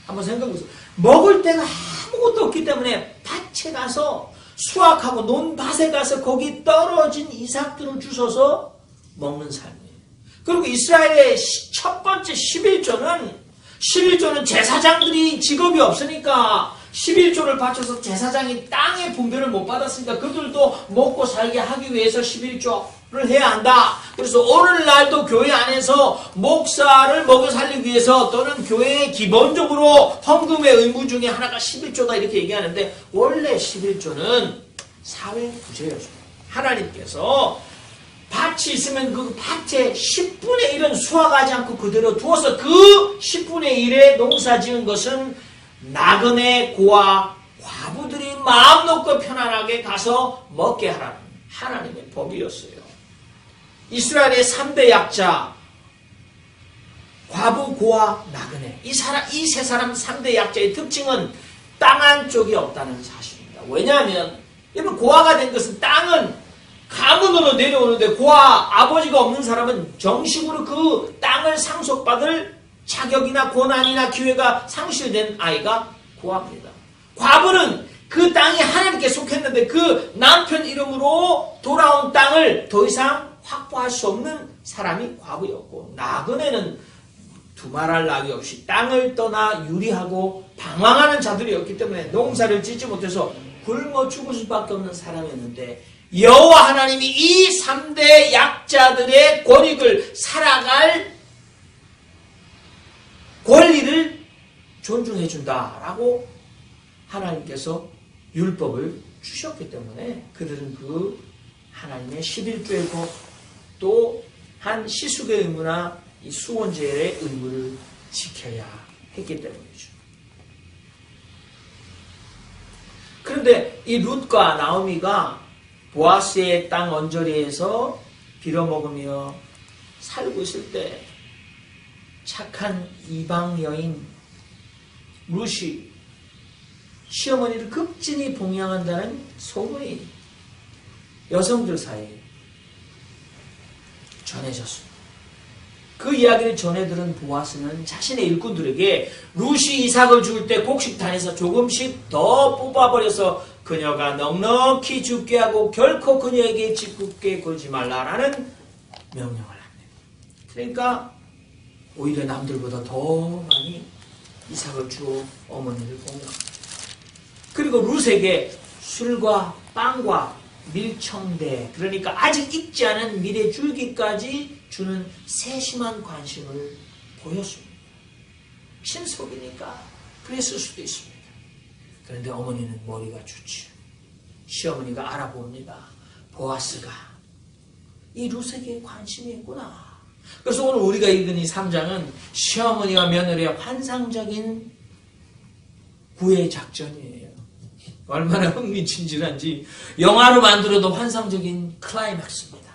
한번 생각해보세요. 먹을 데가 아무것도 없기 때문에 밭에 가서, 수확하고 논밭에 가서 거기 떨어진 이삭들을 주워서 먹는 삶이에요. 그리고 이스라엘의 첫 번째 11조는 제사장들이 직업이 없으니까 11조를 바쳐서 제사장이 땅의 분배를 못 받았으니까 그들도 먹고 살게 하기 위해서 11조를 해야 한다. 그래서 오늘날도 교회 안에서 목사를 먹여 살리기 위해서, 또는 교회의 기본적으로 헌금의 의무 중에 하나가 11조다 이렇게 얘기하는데, 원래 11조는 사회 구제였습니다. 하나님께서 밭이 있으면 그 밭에 10분의 1은 수확하지 않고 그대로 두어서 그 10분의 1의 농사 지은 것은 나그네 고아 과부들이 마음 놓고 편안하게 가서 먹게 하라는 하나님의 법이었어요. 이스라엘의 3대 약자, 과부, 고아, 나그네, 이 세 사람 3대 약자의 특징은 땅 한쪽이 없다는 사실입니다. 왜냐하면 여러분, 고아가 된 것은, 땅은 가문으로 내려오는데 고아, 아버지가 없는 사람은 정식으로 그 땅을 상속받을 자격이나 권한이나 기회가 상실된 아이가 고아입니다. 과부는 그 땅이 하나님께 속했는데 그 남편 이름으로 돌아온 땅을 더 이상 확보할 수 없는 사람이 과부였고, 나그네는 두말할 나위 없이 땅을 떠나 유리하고 방황하는 자들이었기 때문에 농사를 짓지 못해서 굶어 죽을 수밖에 없는 사람이었는데, 여호와 하나님이 이 3대 약자들의 권익을 살아갈 권리를 존중해 준다라고 하나님께서 율법을 주셨기 때문에 그들은 그 하나님의 11조의 법, 또 한 시숙의 의무나 이 수원제의 의무를 지켜야 했기 때문이죠. 그런데 이 룻과 나오미가 보아스의 땅 언저리에서 빌어먹으며 살고 있을 때 착한 이방 여인 룻이 시어머니를 극진히 봉양한다는 소문이 여성들 사이에 전해졌습니다. 그 이야기를 전해 들은 보아스는 자신의 일꾼들에게 룻이 이삭을 줄 때 곡식단에서 조금씩 더 뽑아버려서 그녀가 넉넉히 죽게 하고 결코 그녀에게 짓궂게 굴지 말라라는 명령을 합니다. 그러니까 오히려 남들보다 더 많이 이삭을 주어 어머니를 봉양합니다. 그리고 룻에게 술과 빵과 밀청대, 그러니까 아직 익지 않은 밀의 줄기까지 주는 세심한 관심을 보였습니다. 신속이니까 그랬을 수도 있습니다. 그런데 어머니는 머리가 좋죠. 시어머니가 알아봅니다. 보아스가 이 룻에게 관심이 있구나. 그래서 오늘 우리가 읽은 이 3장은 시어머니와 며느리의 환상적인 구애 작전이에요. 얼마나 흥미진진한지 영화로 만들어도 환상적인 클라이맥스입니다.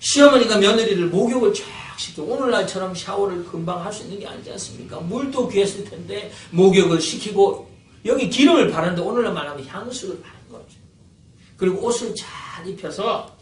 시어머니가 며느리를 목욕을 쫙 시켜. 오늘날처럼 샤워를 금방 할 수 있는 게 아니지 않습니까? 물도 귀했을 텐데 목욕을 시키고 여기 기름을 바르는데 오늘날 말하면 향수를 바른 거죠. 그리고 옷을 잘 입혀서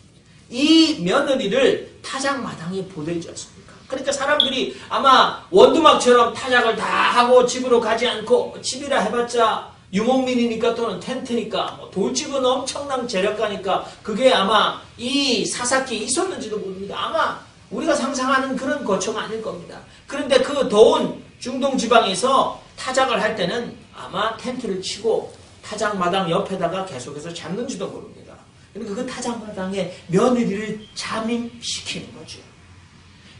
이 며느리를 타작마당에 보내지 않습니까? 그러니까 사람들이 아마 원두막처럼 타작을 다 하고 집으로 가지 않고 집이라 해봤자 유목민이니까 또는 텐트니까 돌집은 엄청난 재력가니까 그게 아마 이 사사기에 있었는지도 모릅니다. 아마 우리가 상상하는 그런 거처가 아닐 겁니다. 그런데 그 더운 중동 지방에서 타작을 할 때는 아마 텐트를 치고 타작마당 옆에다가 계속해서 잡는지도 모릅니다. 그러니까 그 타작마당에 며느리를 잠임시키는 거죠.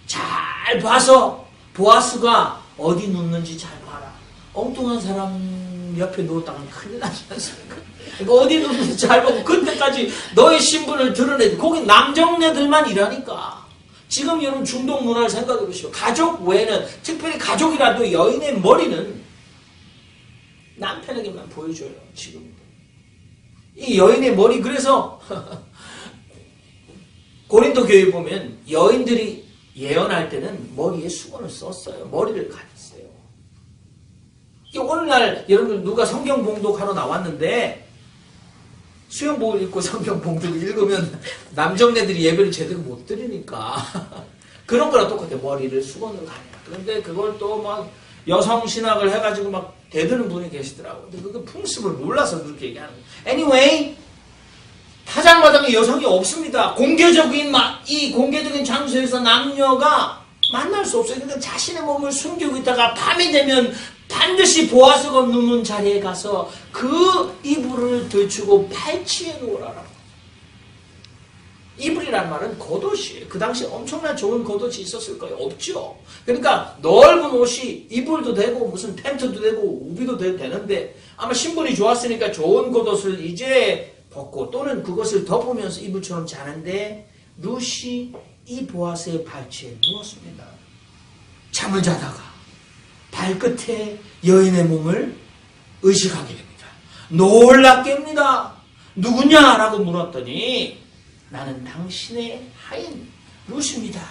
잘 봐서 보아스가 어디 눕는지 잘 봐라. 엉뚱한 사람 옆에 누웠다면 큰일 나지 않습니까? 그러니까 어디 눕는지 잘 보고 그때까지 너의 신분을 드러내지. 거기 남정네들만 일하니까. 지금 여러분 중동 문화를 생각해 보시오. 가족 외에는 특별히 가족이라도 여인의 머리는 남편에게만 보여줘요. 지금 이 여인의 머리. 그래서 고린도 교회 보면 여인들이 예언할 때는 머리에 수건을 썼어요. 머리를 가렸어요. 오늘날 여러분 누가 성경 봉독하러 나왔는데 수영복을 입고 성경 봉독을 읽으면 남정네들이 예배를 제대로 못 드리니까 그런 거랑 똑같아요. 머리를 수건으로 가려. 그런데 그걸 또 막 여성 신학을 해가지고 막 대드는 분이 계시더라고요. 근데 그 풍습을 몰라서 그렇게 얘기하는 거예요. Anyway, 타작마당에 여성이 없습니다. 이 공개적인 장소에서 남녀가 만날 수 없어요. 그러니까 자신의 몸을 숨기고 있다가 밤이 되면 반드시 보아스가 눕는 자리에 가서 그 이불을 들추고 팔치에 누워라. 이불이란 말은 겉옷이에요. 그 당시에 엄청난 좋은 겉옷이 있었을 거예요. 없죠. 그러니까 넓은 옷이 이불도 되고 무슨 텐트도 되고 우비도 되는데 아마 신분이 좋았으니까 좋은 겉옷을 이제 벗고 또는 그것을 덮으면서 이불처럼 자는데 룻이 이 보아스의 발치에 누웠습니다. 잠을 자다가 발끝에 여인의 몸을 의식하게 됩니다. 놀랍게입니다. 누구냐라고 물었더니 나는 당신의 하인 룻입니다.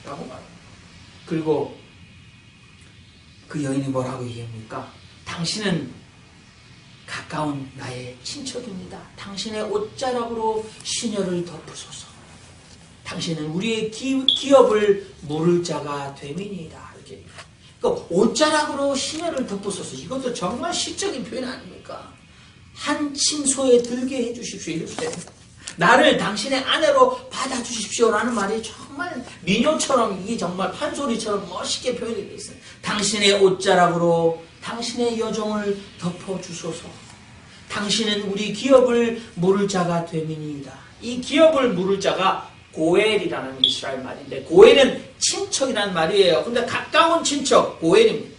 라고 말합니다. 그리고 그 여인이 뭐라고 얘기합니까? 당신은 가까운 나의 친척입니다. 당신의 옷자락으로 시녀를 덮으소서. 당신은 우리의 기업을 물을 자가 됨이니이다. 이렇게. 그러니까 옷자락으로 시녀를 덮으소서. 이것도 정말 시적인 표현 아닙니까? 한 침소에 들게 해주십시오. 이렇게. 나를 당신의 아내로 받아주십시오라는 말이 정말 민요처럼 이게 정말 판소리처럼 멋있게 표현이 되어 있어요. 당신의 옷자락으로 당신의 여종을 덮어주소서. 당신은 우리 기업을 물을 자가 됨이니이다. 이 기업을 물을 자가 고엘이라는 이스라엘 말인데 고엘은 친척이라는 말이에요. 근데 가까운 친척 고엘입니다.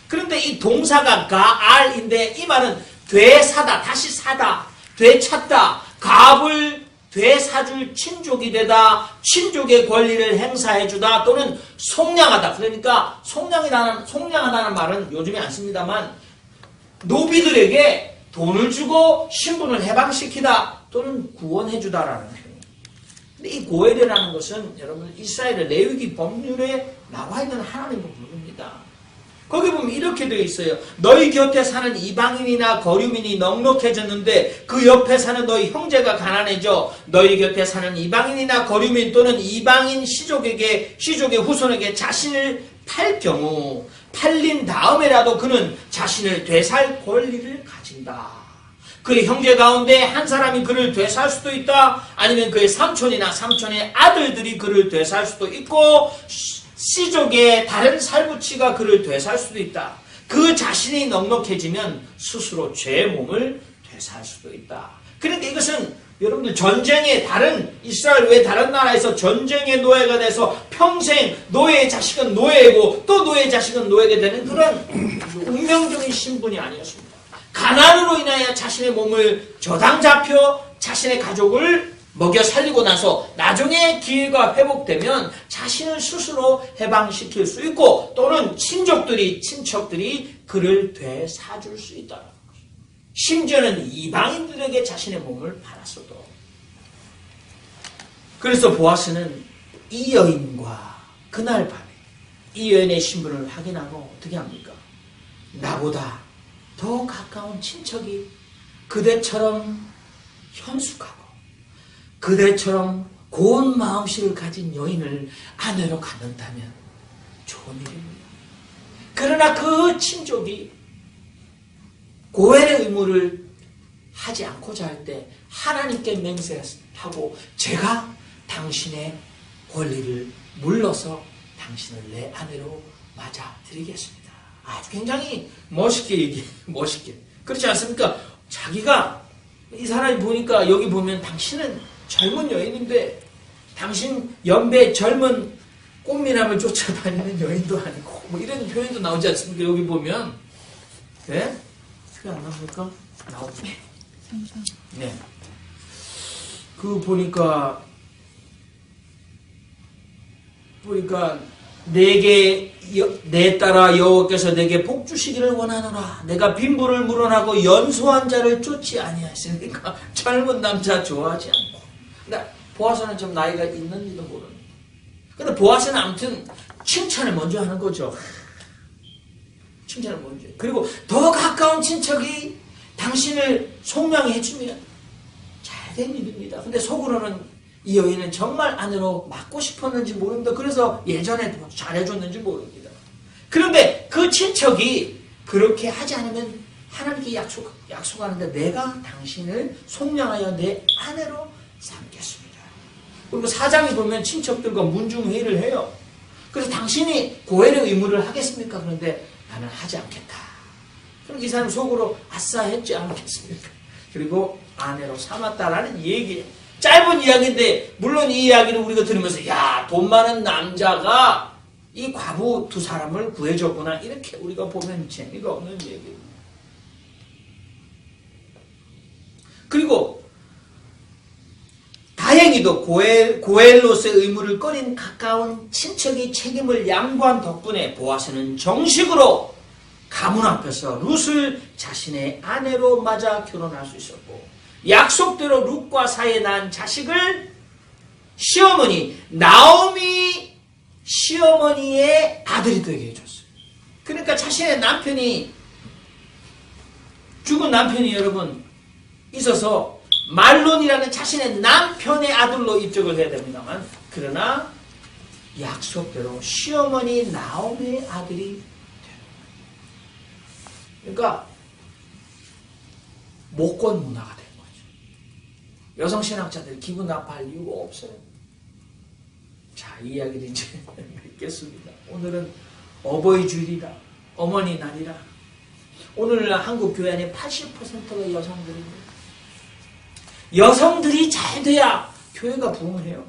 그런데 이 동사가 가알인데 이 말은 되사다, 다시 사다, 되찾다, 갑을 되사줄 친족이 되다, 친족의 권리를 행사해주다, 또는 속량하다. 그러니까 속량하다는 말은 요즘에 안 씁니다만 노비들에게 돈을 주고 신분을 해방시키다 또는 구원해주다라는 표현입니다. 근데 이 고엘이라는 것은 여러분 이스라엘의 레위기 법률에 나와 있는 하나님의 부릅니다. 거기 보면 이렇게 되어 있어요. 너희 곁에 사는 이방인이나 거류민이 넉넉해졌는데 그 옆에 사는 너희 형제가 가난해져 너희 곁에 사는 이방인이나 거류민 또는 이방인 시족의 후손에게 자신을 팔 경우 팔린 다음에라도 그는 자신을 되살 권리를 가진다. 그의 형제 가운데 한 사람이 그를 되살 수도 있다. 아니면 그의 삼촌이나 삼촌의 아들들이 그를 되살 수도 있고 시족의 다른 살부치가 그를 되살 수도 있다. 그 자신이 넉넉해지면 스스로 죄의 몸을 되살 수도 있다. 그런데 이것은 여러분들 전쟁에 이스라엘 외 다른 나라에서 전쟁의 노예가 돼서 평생 노예의 자식은 노예이고 또 노예의 자식은 노예가 되는 그런 운명적인 신분이 아니었습니다. 가난으로 인하여 자신의 몸을 저당 잡혀 자신의 가족을 먹여 살리고 나서 나중에 기회가 회복되면 자신을 스스로 해방시킬 수 있고 또는 친척들이 그를 되사줄 수 있다. 심지어는 이방인들에게 자신의 몸을 팔았어도. 그래서 보아스는 이 여인과 그날 밤에 이 여인의 신분을 확인하고 어떻게 합니까? 나보다 더 가까운 친척이 그대처럼 현숙하고 그대처럼 고운 마음씨를 가진 여인을 아내로 갖는다면 좋은 일입니다. 그러나 그 친족이 고엘의 의무를 하지 않고자 할 때 하나님께 맹세하고 제가 당신의 권리를 물러서 당신을 내 아내로 맞아드리겠습니다. 아주 굉장히 멋있게 그렇지 않습니까? 자기가 이 사람이 보니까 여기 보면 당신은 젊은 여인인데 당신 연배 젊은 꽃미남을 쫓아다니는 여인도 아니고 뭐 이런 표현도 나오지 않습니까? 여기 보면 네? 어떻게 안 나옵니까? 나오죠. 네. 그 보니까 내 딸아 여호와께서 내게 복 주시기를 원하노라. 내가 빈부를 물어나고 연소한 자를 쫓지 아니하였으니까 젊은 남자 좋아하지 않고. 근데 보아스는 좀 나이가 있는지도 모릅니다. 근데 보아스는 아무튼 칭찬을 먼저 하는 거죠. 칭찬을 먼저. 그리고 더 가까운 친척이 당신을 속량해 주면 잘된 일입니다. 근데 속으로는 이 여인은 정말 아내로 맡고 싶었는지 모릅니다. 그래서 예전에 잘해줬는지 모릅니다. 그런데 그 친척이 그렇게 하지 않으면 하나님께 약속하는데 내가 당신을 속량하여 내 아내로 삼겠습니다. 그리고 사장이 보면 친척들과 문중회의를 해요. 그래서 당신이 고엘의 의무를 하겠습니까? 그런데 나는 하지 않겠다. 그럼 이 사람 속으로 아싸 했지 않겠습니까? 그리고 아내로 삼았다라는 얘기예요. 짧은 이야기인데 물론 이 이야기를 우리가 들으면서 야, 돈 많은 남자가 이 과부 두 사람을 구해줬구나 이렇게 우리가 보면 재미가 없는 얘기예요. 그리고 다행히도 고엘로서의 의무를 꺼린 가까운 친척이 책임을 양보한 덕분에 보아스는 정식으로 가문 앞에서 룻을 자신의 아내로 맞아 결혼할 수 있었고 약속대로 룻과 사이에 난 자식을 시어머니 나오미 시어머니의 아들이 되게 해줬어요. 그러니까 자신의 남편이 죽은 남편이 여러분 있어서 말론이라는 자신의 남편의 아들로 입적을 해야 됩니다만 그러나 약속대로 시어머니 나오미의 아들이 되는 거예요. 그러니까 모권 문화가 된 거죠. 여성 신학자들 기분 나빠할 이유가 없어요. 자, 이 이야기를 이제 맺겠습니다. 오늘은 어버이 주일이다. 어머니 날이라. 오늘날 한국 교회 안에 80%가 여성들입니다. 여성들이 잘 돼야 교회가 부흥해요.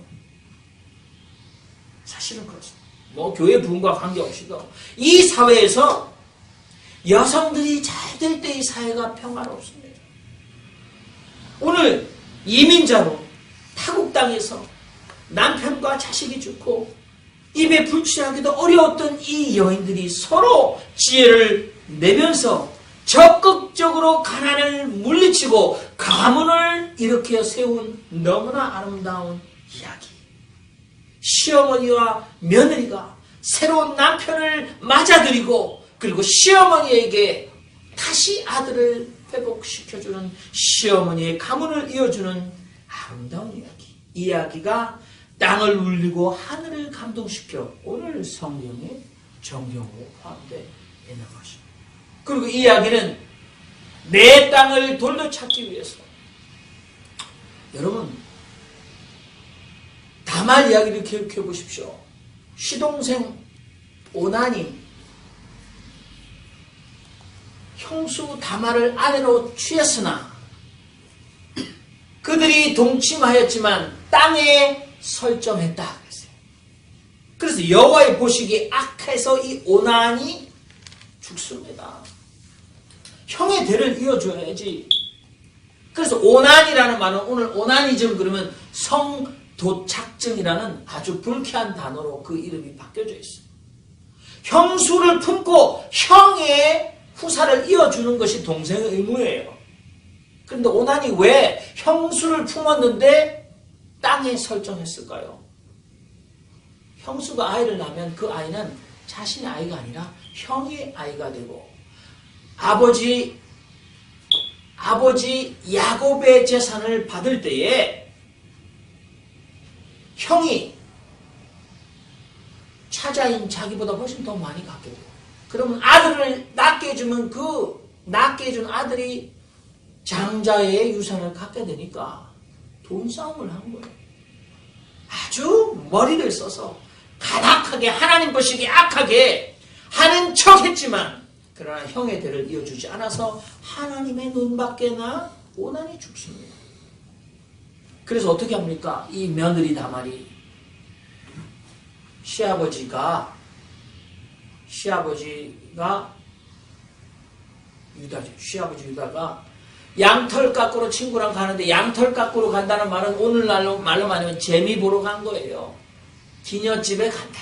사실은 그렇습니다. 뭐 교회 부흥과 관계없이도 이 사회에서 여성들이 잘 될 때 이 사회가 평화롭습니다. 오늘 이민자로 타국 땅에서 남편과 자식이 죽고 입에 불치하기도 어려웠던 이 여인들이 서로 지혜를 내면서 적극적으로 가난을 물리치고 가문을 일으켜 세운 너무나 아름다운 이야기. 시어머니와 며느리가 새로운 남편을 맞아들이고 그리고 시어머니에게 다시 아들을 회복시켜주는 시어머니의 가문을 이어주는 아름다운 이야기. 이야기가 땅을 울리고 하늘을 감동시켜 오늘 성경의 정경으로 포함되어 있는 것입니다. 그리고 이 이야기는 내 땅을 돌려찾기 위해서 여러분 다말 이야기를 기억해 보십시오. 시동생 오난이 형수 다말을 아내로 취했으나 그들이 동침하였지만 땅에 설정했다 그랬어요. 그래서 여호와의 보시기에 악해서 이 오난이 죽습니다. 형의 대를 이어줘야지. 그래서 오난이라는 말은 오늘 오나니즘 그러면 성도착증이라는 아주 불쾌한 단어로 그 이름이 바뀌어져 있어요. 형수를 품고 형의 후사를 이어주는 것이 동생의 의무예요. 그런데 오난이 왜 형수를 품었는데 땅에 설정했을까요? 형수가 아이를 낳으면 그 아이는 자신의 아이가 아니라 형의 아이가 되고 아버지 야곱의 재산을 받을 때에 형이 차자인 자기보다 훨씬 더 많이 갖게 돼요. 그러면 아들을 낳게 해주면 그 낳게 해준 아들이 장자의 유산을 갖게 되니까 돈 싸움을 한 거예요. 아주 머리를 써서 가닥하게 하나님 보시기에 악하게 하는 척 했지만 그러나 형의 대를 이어주지 않아서 하나님의 눈밖에 나 오난이 죽습니다. 그래서 어떻게 합니까? 이 며느리 다말이 시아버지가 유다죠. 시아버지 유다가 양털 깎으러 친구랑 가는데 양털 깎으러 간다는 말은 오늘날로 말로 말하면 재미 보러 간 거예요. 기녀집에 간다.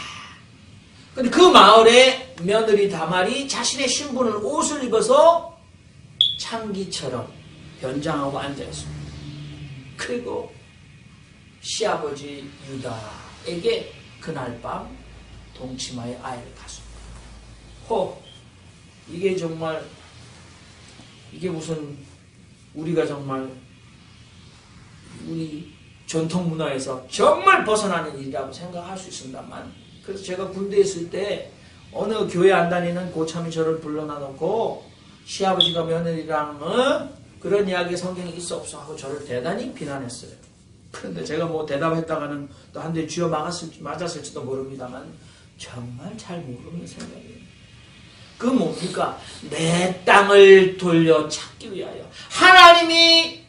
근데 그 마을에 며느리 다말이 자신의 신분을 옷을 입어서 창기처럼 변장하고 앉아있습니다. 그리고 시아버지 유다에게 그날 밤 동치마의 아이를 갖습니다. 이게 정말 이게 무슨 우리가 정말 우리 전통 문화에서 정말 벗어나는 일이라고 생각할 수 있습니다만 그래서 제가 군대에 있을 때 어느 교회 안 다니는 고참이 저를 불러놔 놓고 시아버지가 며느리랑 그런 이야기 성경에 있어 없어 하고 저를 대단히 비난했어요. 그런데 제가 뭐 대답했다가는 또 한 대 쥐어 맞았을지도 모릅니다만 정말 잘 모르는 생각이에요. 그 뭡니까? 내 땅을 돌려찾기 위하여 하나님이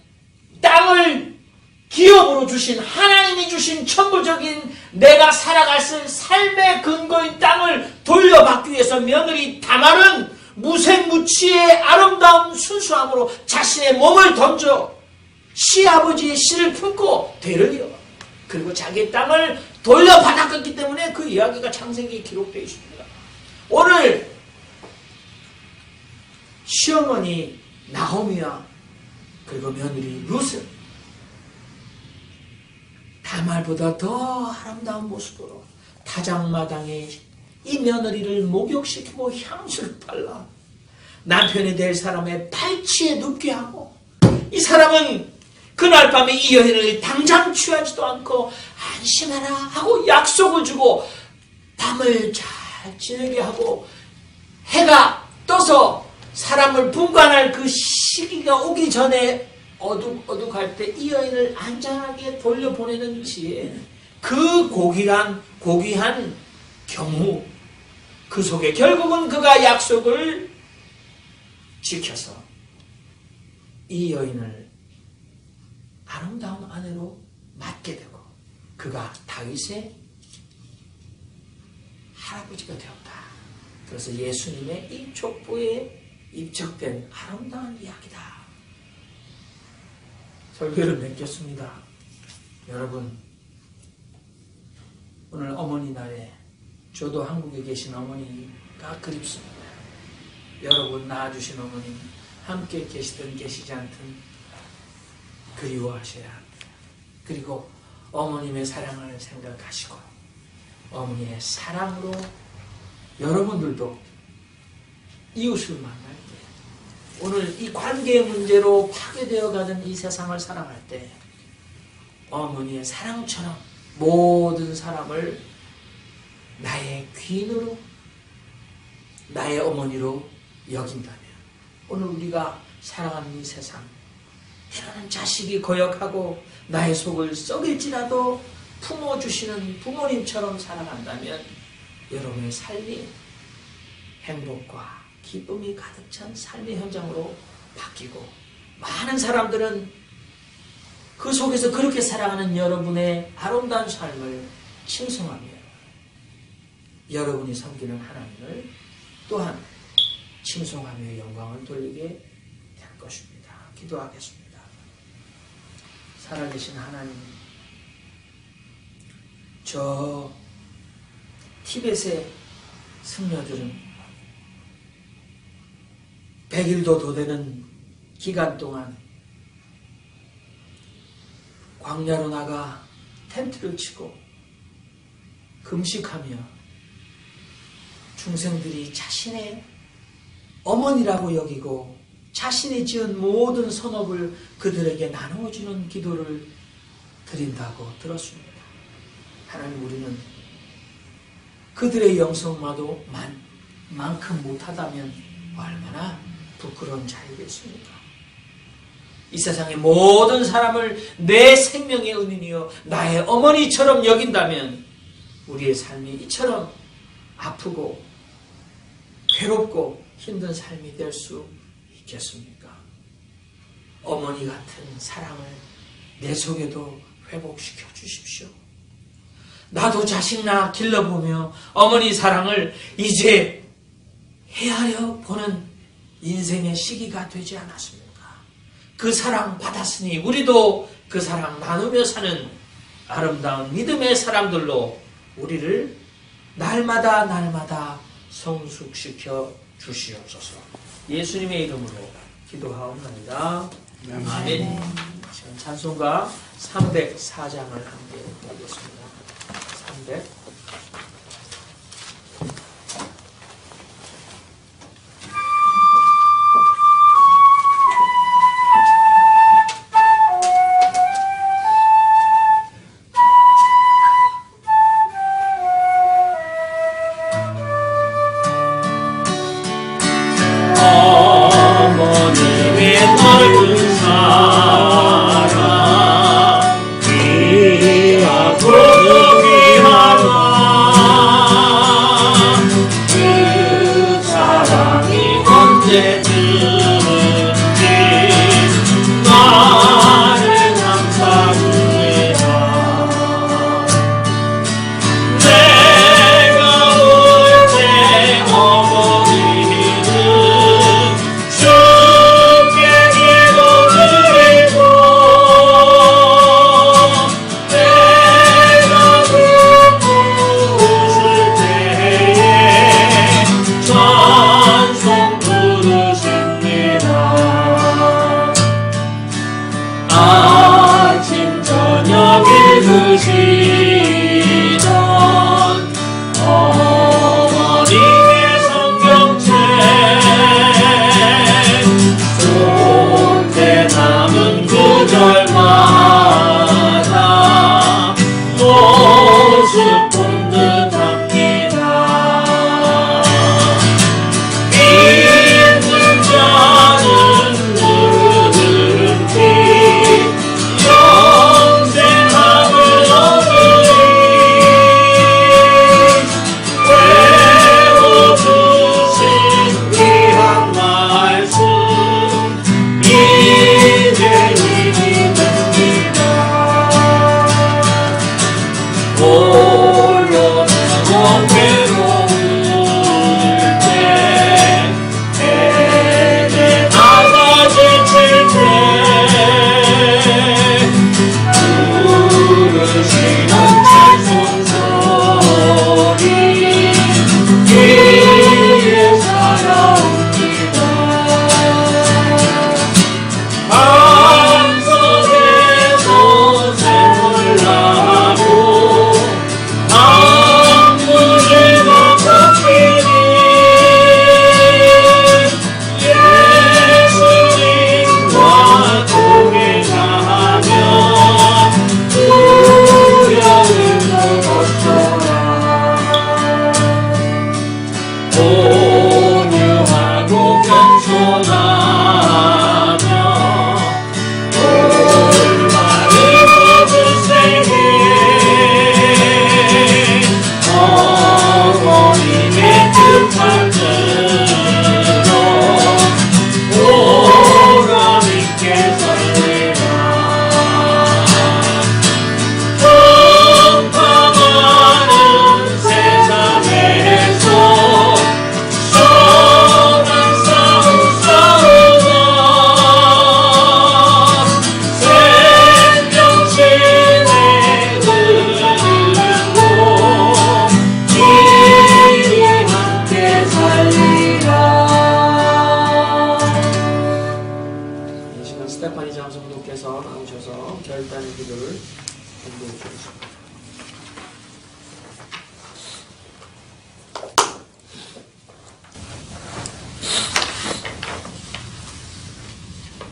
땅을 기업으로 주신 하나님이 주신 천부적인 내가 살아갈 삶의 근거인 땅을 돌려받기 위해서 며느리 다말은 무색무취의 아름다운 순수함으로 자신의 몸을 던져 시아버지의 씨를 품고 대를 이어가 그리고 자기의 땅을 돌려받았기 때문에 그 이야기가 창세기에 기록되어 있습니다. 오늘 시어머니 나오미와 그리고 며느리 룻은 다말보다 더 아름다운 모습으로 타작마당에 이 며느리를 목욕시키고 향수를 발라 남편이 될 사람의 팔치에 눕게 하고 이 사람은 그날 밤에 이 여인을 당장 취하지도 않고 안심하라 하고 약속을 주고 밤을 잘 지내게 하고 해가 떠서 사람을 분간할 그 시기가 오기 전에 어둑어둑할 때 이 여인을 안전하게 돌려보내는 지혜 그 고귀한 경우 그 속에 결국은 그가 약속을 지켜서 이 여인을 아름다운 아내로 맞게 되고 그가 다윗의 할아버지가 되었다. 그래서 예수님의 이 족보에 입적된 아름다운 이야기다. 설교를 맺겠습니다. 여러분, 오늘 어머니 날에 저도 한국에 계신 어머니가 그립습니다. 여러분 낳아주신 어머니 함께 계시든 계시지 않든 그리워하셔야 합니다. 그리고 어머님의 사랑을 생각하시고 어머니의 사랑으로 여러분들도 이웃을 만날 때, 오늘 이 관계의 문제로 파괴되어가는 이 세상을 살아갈 때 어머니의 사랑처럼 모든 사람을 나의 귀인으로, 나의 어머니로 여긴다면, 오늘 우리가 살아가는 이 세상, 때로는 자식이 거역하고 나의 속을 썩일지라도 품어주시는 부모님처럼 살아간다면 여러분의 삶이 행복과 기쁨이 가득 찬 삶의 현장으로 바뀌고, 많은 사람들은 그 속에서 그렇게 살아가는 여러분의 아름다운 삶을 칭송하며 여러분이 섬기는 하나님을 또한 칭송하며 영광을 돌리게 될 것입니다. 기도하겠습니다. 살아계신 하나님, 저 티벳의 승려들은 100일도 더 되는 기간 동안 광야로 나가 텐트를 치고 금식하며 중생들이 자신의 어머니라고 여기고 자신이 지은 모든 선업을 그들에게 나누어주는 기도를 드린다고 들었습니다. 하나님, 우리는 그들의 영성마도 만큼 못하다면 얼마나 부끄러운 자이겠습니까? 이 세상의 모든 사람을 내 생명의 은인이요 나의 어머니처럼 여긴다면 우리의 삶이 이처럼 아프고 괴롭고 힘든 삶이 될 수 있겠습니까? 어머니 같은 사랑을 내 속에도 회복시켜 주십시오. 나도 자식 낳아 길러보며 어머니 사랑을 이제 헤아려 보는 인생의 시기가 되지 않았습니까? 그 사랑 받았으니 우리도 그 사랑 나누며 사는 아름다운 믿음의 사람들로 우리를 날마다 성숙시켜 주시옵소서. 예수님의 이름으로 기도하옵나이다. 아멘. 지금 찬송가 304장을 함께 보겠습니다. 300. 홀로 외로울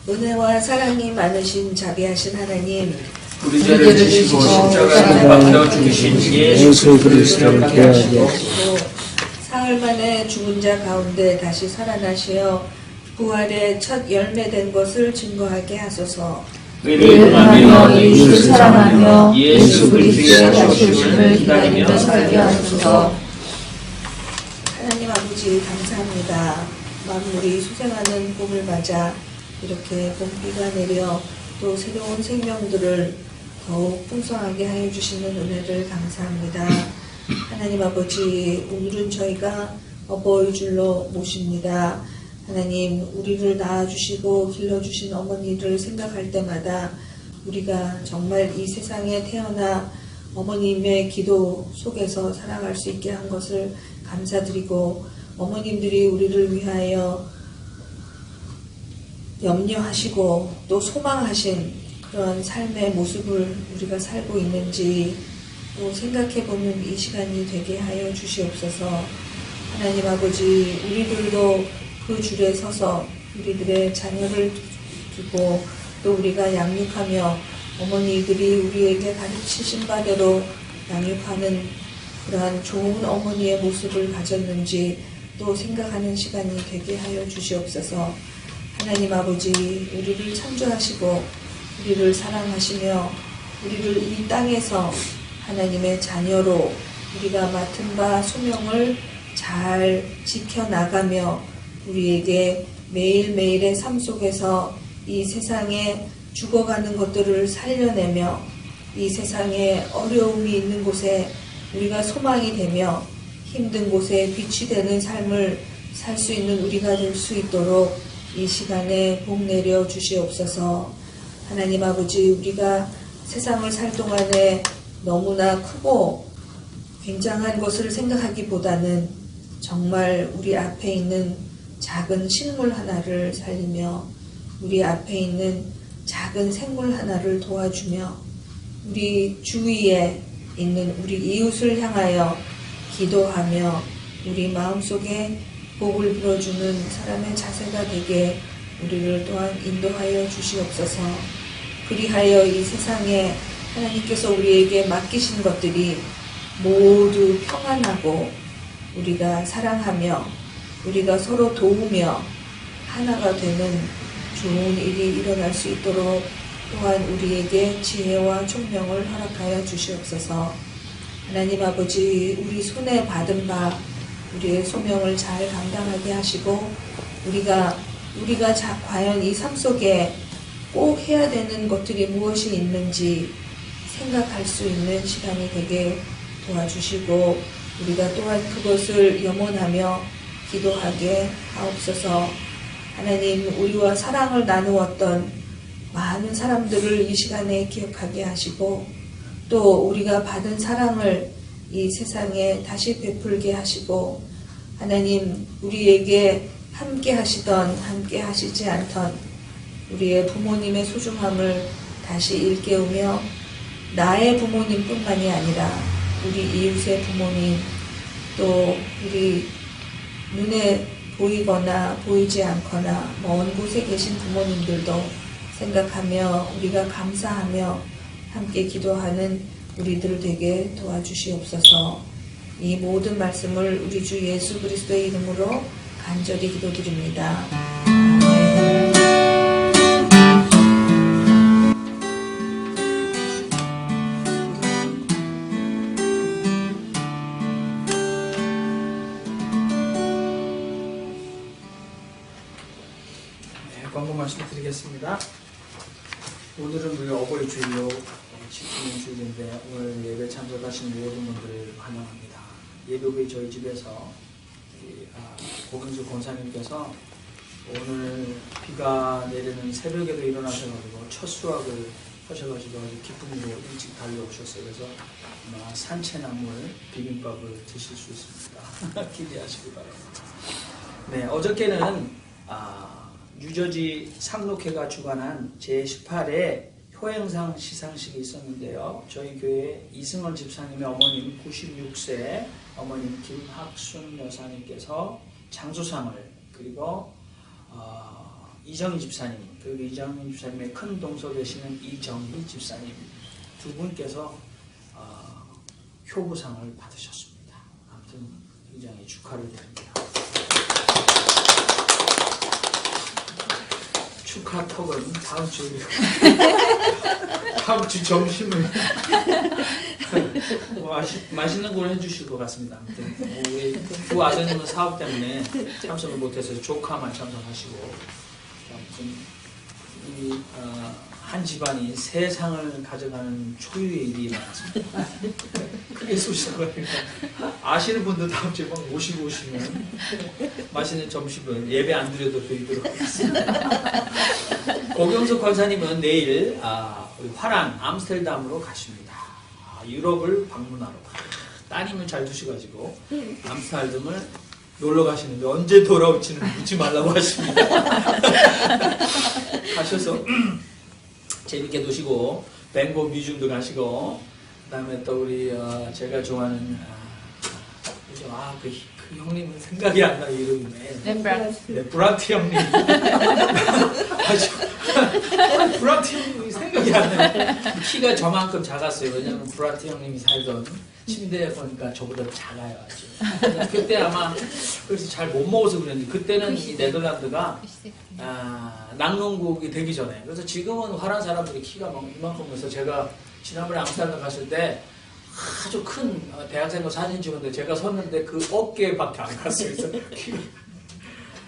은혜와 사랑이 많으신 자비하신 하나님, 우리 죄를 지시고 십자가에 박혀 죽으신 예수 그리스도를 기억하게 하시고 사흘 만에 죽은 자 가운데 다시 살아나시어 부활의 첫 열매된 것을 증거하게 하소서. 의뢰하며 예수를 사랑하며 예수 그리스도의 다시 오심을 기다리며 살게 하소서. 하나님 아버지 감사합니다. 만물이 소생하는 봄을 맞아 이렇게 봄비가 내려 또 새로운 생명들을 더욱 풍성하게 하여 주시는 은혜를 감사합니다. 하나님 아버지, 오늘은 저희가 어버이 줄로 모십니다. 하나님, 우리를 낳아주시고 길러주신 어머니를 생각할 때마다 우리가 정말 이 세상에 태어나 어머님의 기도 속에서 살아갈 수 있게 한 것을 감사드리고, 어머님들이 우리를 위하여 염려하시고 또 소망하신 그런 삶의 모습을 우리가 살고 있는지 또 생각해보는 이 시간이 되게 하여 주시옵소서. 하나님 아버지, 우리들도 그 줄에 서서 우리들의 자녀를 두고 또 우리가 양육하며 어머니들이 우리에게 가르치신 바대로 양육하는 그러한 좋은 어머니의 모습을 가졌는지 또 생각하는 시간이 되게 하여 주시옵소서. 하나님 아버지, 우리를 창조하시고 우리를 사랑하시며 우리를 이 땅에서 하나님의 자녀로 우리가 맡은 바 소명을 잘 지켜나가며 우리에게 매일매일의 삶 속에서 이 세상에 죽어가는 것들을 살려내며 이 세상에 어려움이 있는 곳에 우리가 소망이 되며 힘든 곳에 빛이 되는 삶을 살 수 있는 우리가 될 수 있도록 이 시간에 복 내려 주시옵소서. 하나님 아버지, 우리가 세상을 살 동안에 너무나 크고 굉장한 것을 생각하기보다는 정말 우리 앞에 있는 작은 식물 하나를 살리며 우리 앞에 있는 작은 생물 하나를 도와주며 우리 주위에 있는 우리 이웃을 향하여 기도하며 우리 마음속에 복을 빌어주는 사람의 자세가 되게 우리를 또한 인도하여 주시옵소서. 그리하여 이 세상에 하나님께서 우리에게 맡기신 것들이 모두 평안하고 우리가 사랑하며 우리가 서로 도우며 하나가 되는 좋은 일이 일어날 수 있도록 또한 우리에게 지혜와 총명을 허락하여 주시옵소서. 하나님 아버지, 우리 손에 받은 바 우리의 소명을 잘 감당하게 하시고 우리가 과연 이 삶 속에 꼭 해야 되는 것들이 무엇이 있는지 생각할 수 있는 시간이 되게 도와주시고 우리가 또한 그것을 염원하며 기도하게 하옵소서. 하나님, 우리와 사랑을 나누었던 많은 사람들을 이 시간에 기억하게 하시고 또 우리가 받은 사랑을 이 세상에 다시 베풀게 하시고 하나님, 우리에게 함께 하시던 함께 하시지 않던 우리의 부모님의 소중함을 다시 일깨우며 나의 부모님뿐만이 아니라 우리 이웃의 부모님 또 우리 눈에 보이거나 보이지 않거나 먼 곳에 계신 부모님들도 생각하며 우리가 감사하며 함께 기도하는 우리들 되게 도와주시옵소서. 이 모든 말씀을 우리 주 예수 그리스도의 이름으로 간절히 기도드립니다. 광고 말씀 드리겠습니다. 오늘은 우리 어버이 주일로 지키는 주일인데 오늘 예배 참석하신 모든 분들을 환영합니다. 예배 후에 저희 집에서 고경수 권사님께서 오늘 비가 내리는 새벽에도 일어나셔가지고 첫 수확을 하셔가지고 아주 기쁨으로 일찍 달려오셨어요. 그래서 아마 산채나물 비빔밥을 드실 수 있습니다. 기대하시기 바랍니다. 네, 어저께는 뉴저지 상록회가 주관한 제18회 효행상 시상식이 있었는데요. 저희 교회 이승원 집사님의 어머님 96세 어머님 김학순 여사님께서 장소상을 그리고 이정희 집사님, 그리고 이정희 집사님의 큰 동서 되시는 이정희 집사님 두 분께서 효부상을 받으셨습니다. 아무튼 굉장히 축하를 드립니다. 축하 턱은 다음 주 점심을 맛있는 걸 해주실 것 같습니다. 아무튼 우리 두 아드님은 사업 때문에 참석을 못해서 조카만 참석하시고, 아무튼 이 한 집안이 세 상을 가져가는 초유의 일이 많았습니다. 크게 쏘시더라고요. 아시는 분들 다음 주에 막 모시고 오시면 맛있는 점심을 예배 안 드려도 드리도록 하겠습니다. 고경석 권사님은 내일 우리 화란 암스테르담으로 가십니다. 유럽을 방문하러 따님을 잘 두셔가지고 암스테르담을 놀러 가시는데 언제 돌아올지는 묻지 말라고 하십니다. 가셔서 재밌게 노시고 벤고 뮤지엄도 가시고, 그 다음에 또 우리 제가 좋아하는 그 형님은 생각이 안 나요. 이름이 브란트 형님. 브란트 형님이 생각이 안 나요. 키가 저만큼 작았어요. 왜냐면 브란트 형님이 살던 침대에 보니까 저보다 작아요. 아주. 그때 아마 그래서 잘 못 먹어서 그랬는데, 그때는 이 네덜란드가 낙농국이 되기 전에, 그래서 지금은 화란 사람들이 키가 막 이만큼 해서, 제가 지난번에 암스테르담 갔을 때 아주 큰 대학생과 사진 찍었는데 제가 섰는데 그 어깨밖에 안 갔어요. 그래서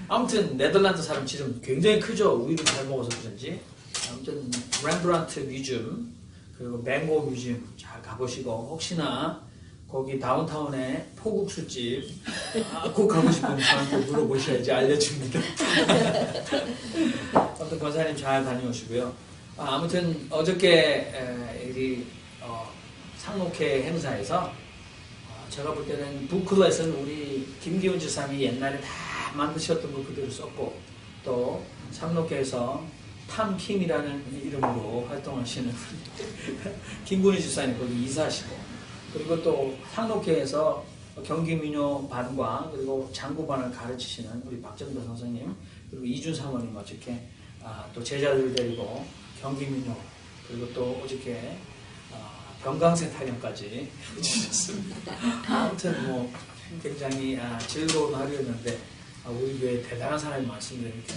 아무튼 네덜란드 사람 지금 굉장히 크죠. 우유를 잘 먹어서 그런지. 아무튼 렘브란트 뮤지엄 그리고 벤고 뮤지엄 잘 가보시고, 혹시나 거기 다운타운에 포국수집 꼭 가고 싶으면 저한테 물어보셔야지 알려줍니다. 아무튼 권사님 잘 다녀오시고요. 아무튼 어저께 우리 상록회 행사에서 제가 볼 때는 부클렛은 우리 김기훈 지사님이 옛날에 다 만드셨던 거 그대로 썼고, 또 상록회에서 탐킴이라는 이름으로 활동하시는 김군희 지사님 거기 이사하시고, 그리고 또 상록회에서 경기민요 반과 그리고 장구반을 가르치시는 우리 박정도 선생님, 그리고 이준 사모님 어저께 또 제자들 데리고 경기민요, 그리고 또 어저께 병강세 타령까지 해주셨습니다. 아무튼 뭐 굉장히 즐거운 하루였는데, 우리 교회에 대단한 사람이 많습니다. 이렇게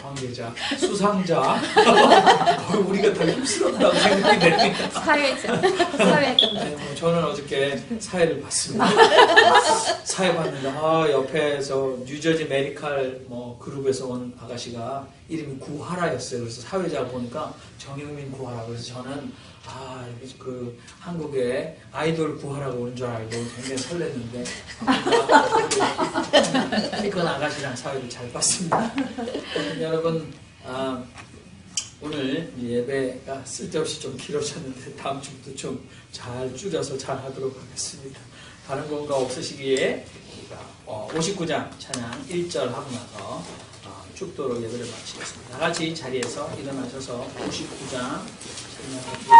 관계자, 수상자, 우리가 더 힘들었다고 생각이 됩니다. 사회자. 뭐 저는 어저께 사회를 봤습니다. 사회 봤는데 옆에서 뉴저지 메디칼 그룹에서 온 아가씨가 이름이 구하라였어요. 그래서 사회자 보니까 정영민 구하라. 그래서 저는 그 한국의 아이돌 구하라고 오는 줄 알고 굉장히 설렜는데, 그 아가씨랑 사회를 잘 봤습니다. 여러분, 오늘 예배가 쓸데없이 좀 길어졌는데 다음 주부터 좀 잘 줄여서 잘 하도록 하겠습니다. 다른 건가 없으시기에 59장 찬양 1절 하고 나서 축도로 예배를 마치겠습니다. 다 같이 자리에서 일어나셔서 59장 찬양을 드리겠습니다.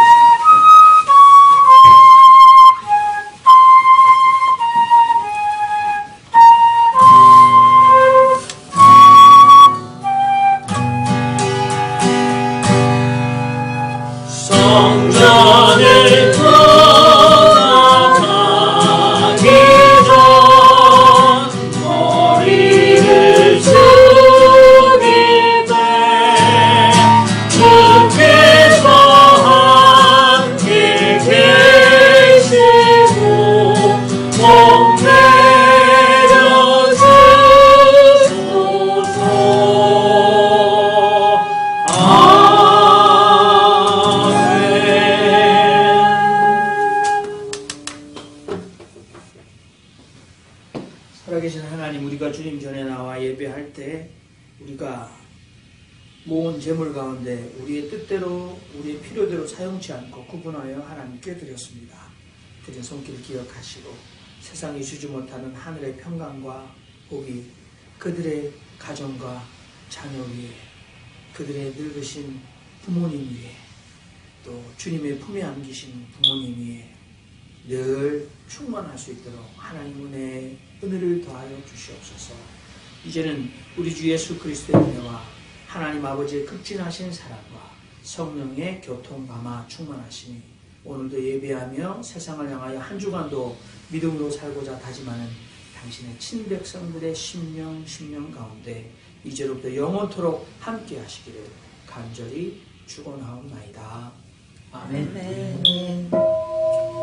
살아계신 하나님, 우리가 주님 전에 나와 예배할 때 우리가 모은 재물 가운데 우리의 뜻대로 우리의 필요대로 사용치 않고 구분하여 하나님께 드렸습니다. 드린 손길 기억하시고 세상이 주지 못하는 하늘의 평강과 복이 그들의 가정과 자녀 위에, 그들의 늙으신 부모님 위에, 또 주님의 품에 안기신 부모님 위에 늘 충만할 수 있도록 하나님 은혜를 더하여 주시옵소서. 이제는 우리 주 예수 그리스도의 은혜와 하나님 아버지의 극진하신 사랑과 성령의 교통감화 충만하시니 오늘도 예배하며 세상을 향하여 한 주간도 믿음으로 살고자 다짐하는 당신의 친백성들의 심령 가운데 이제로부터 영원토록 함께 하시기를 간절히 축원하옵나이다. 아멘. 아멘.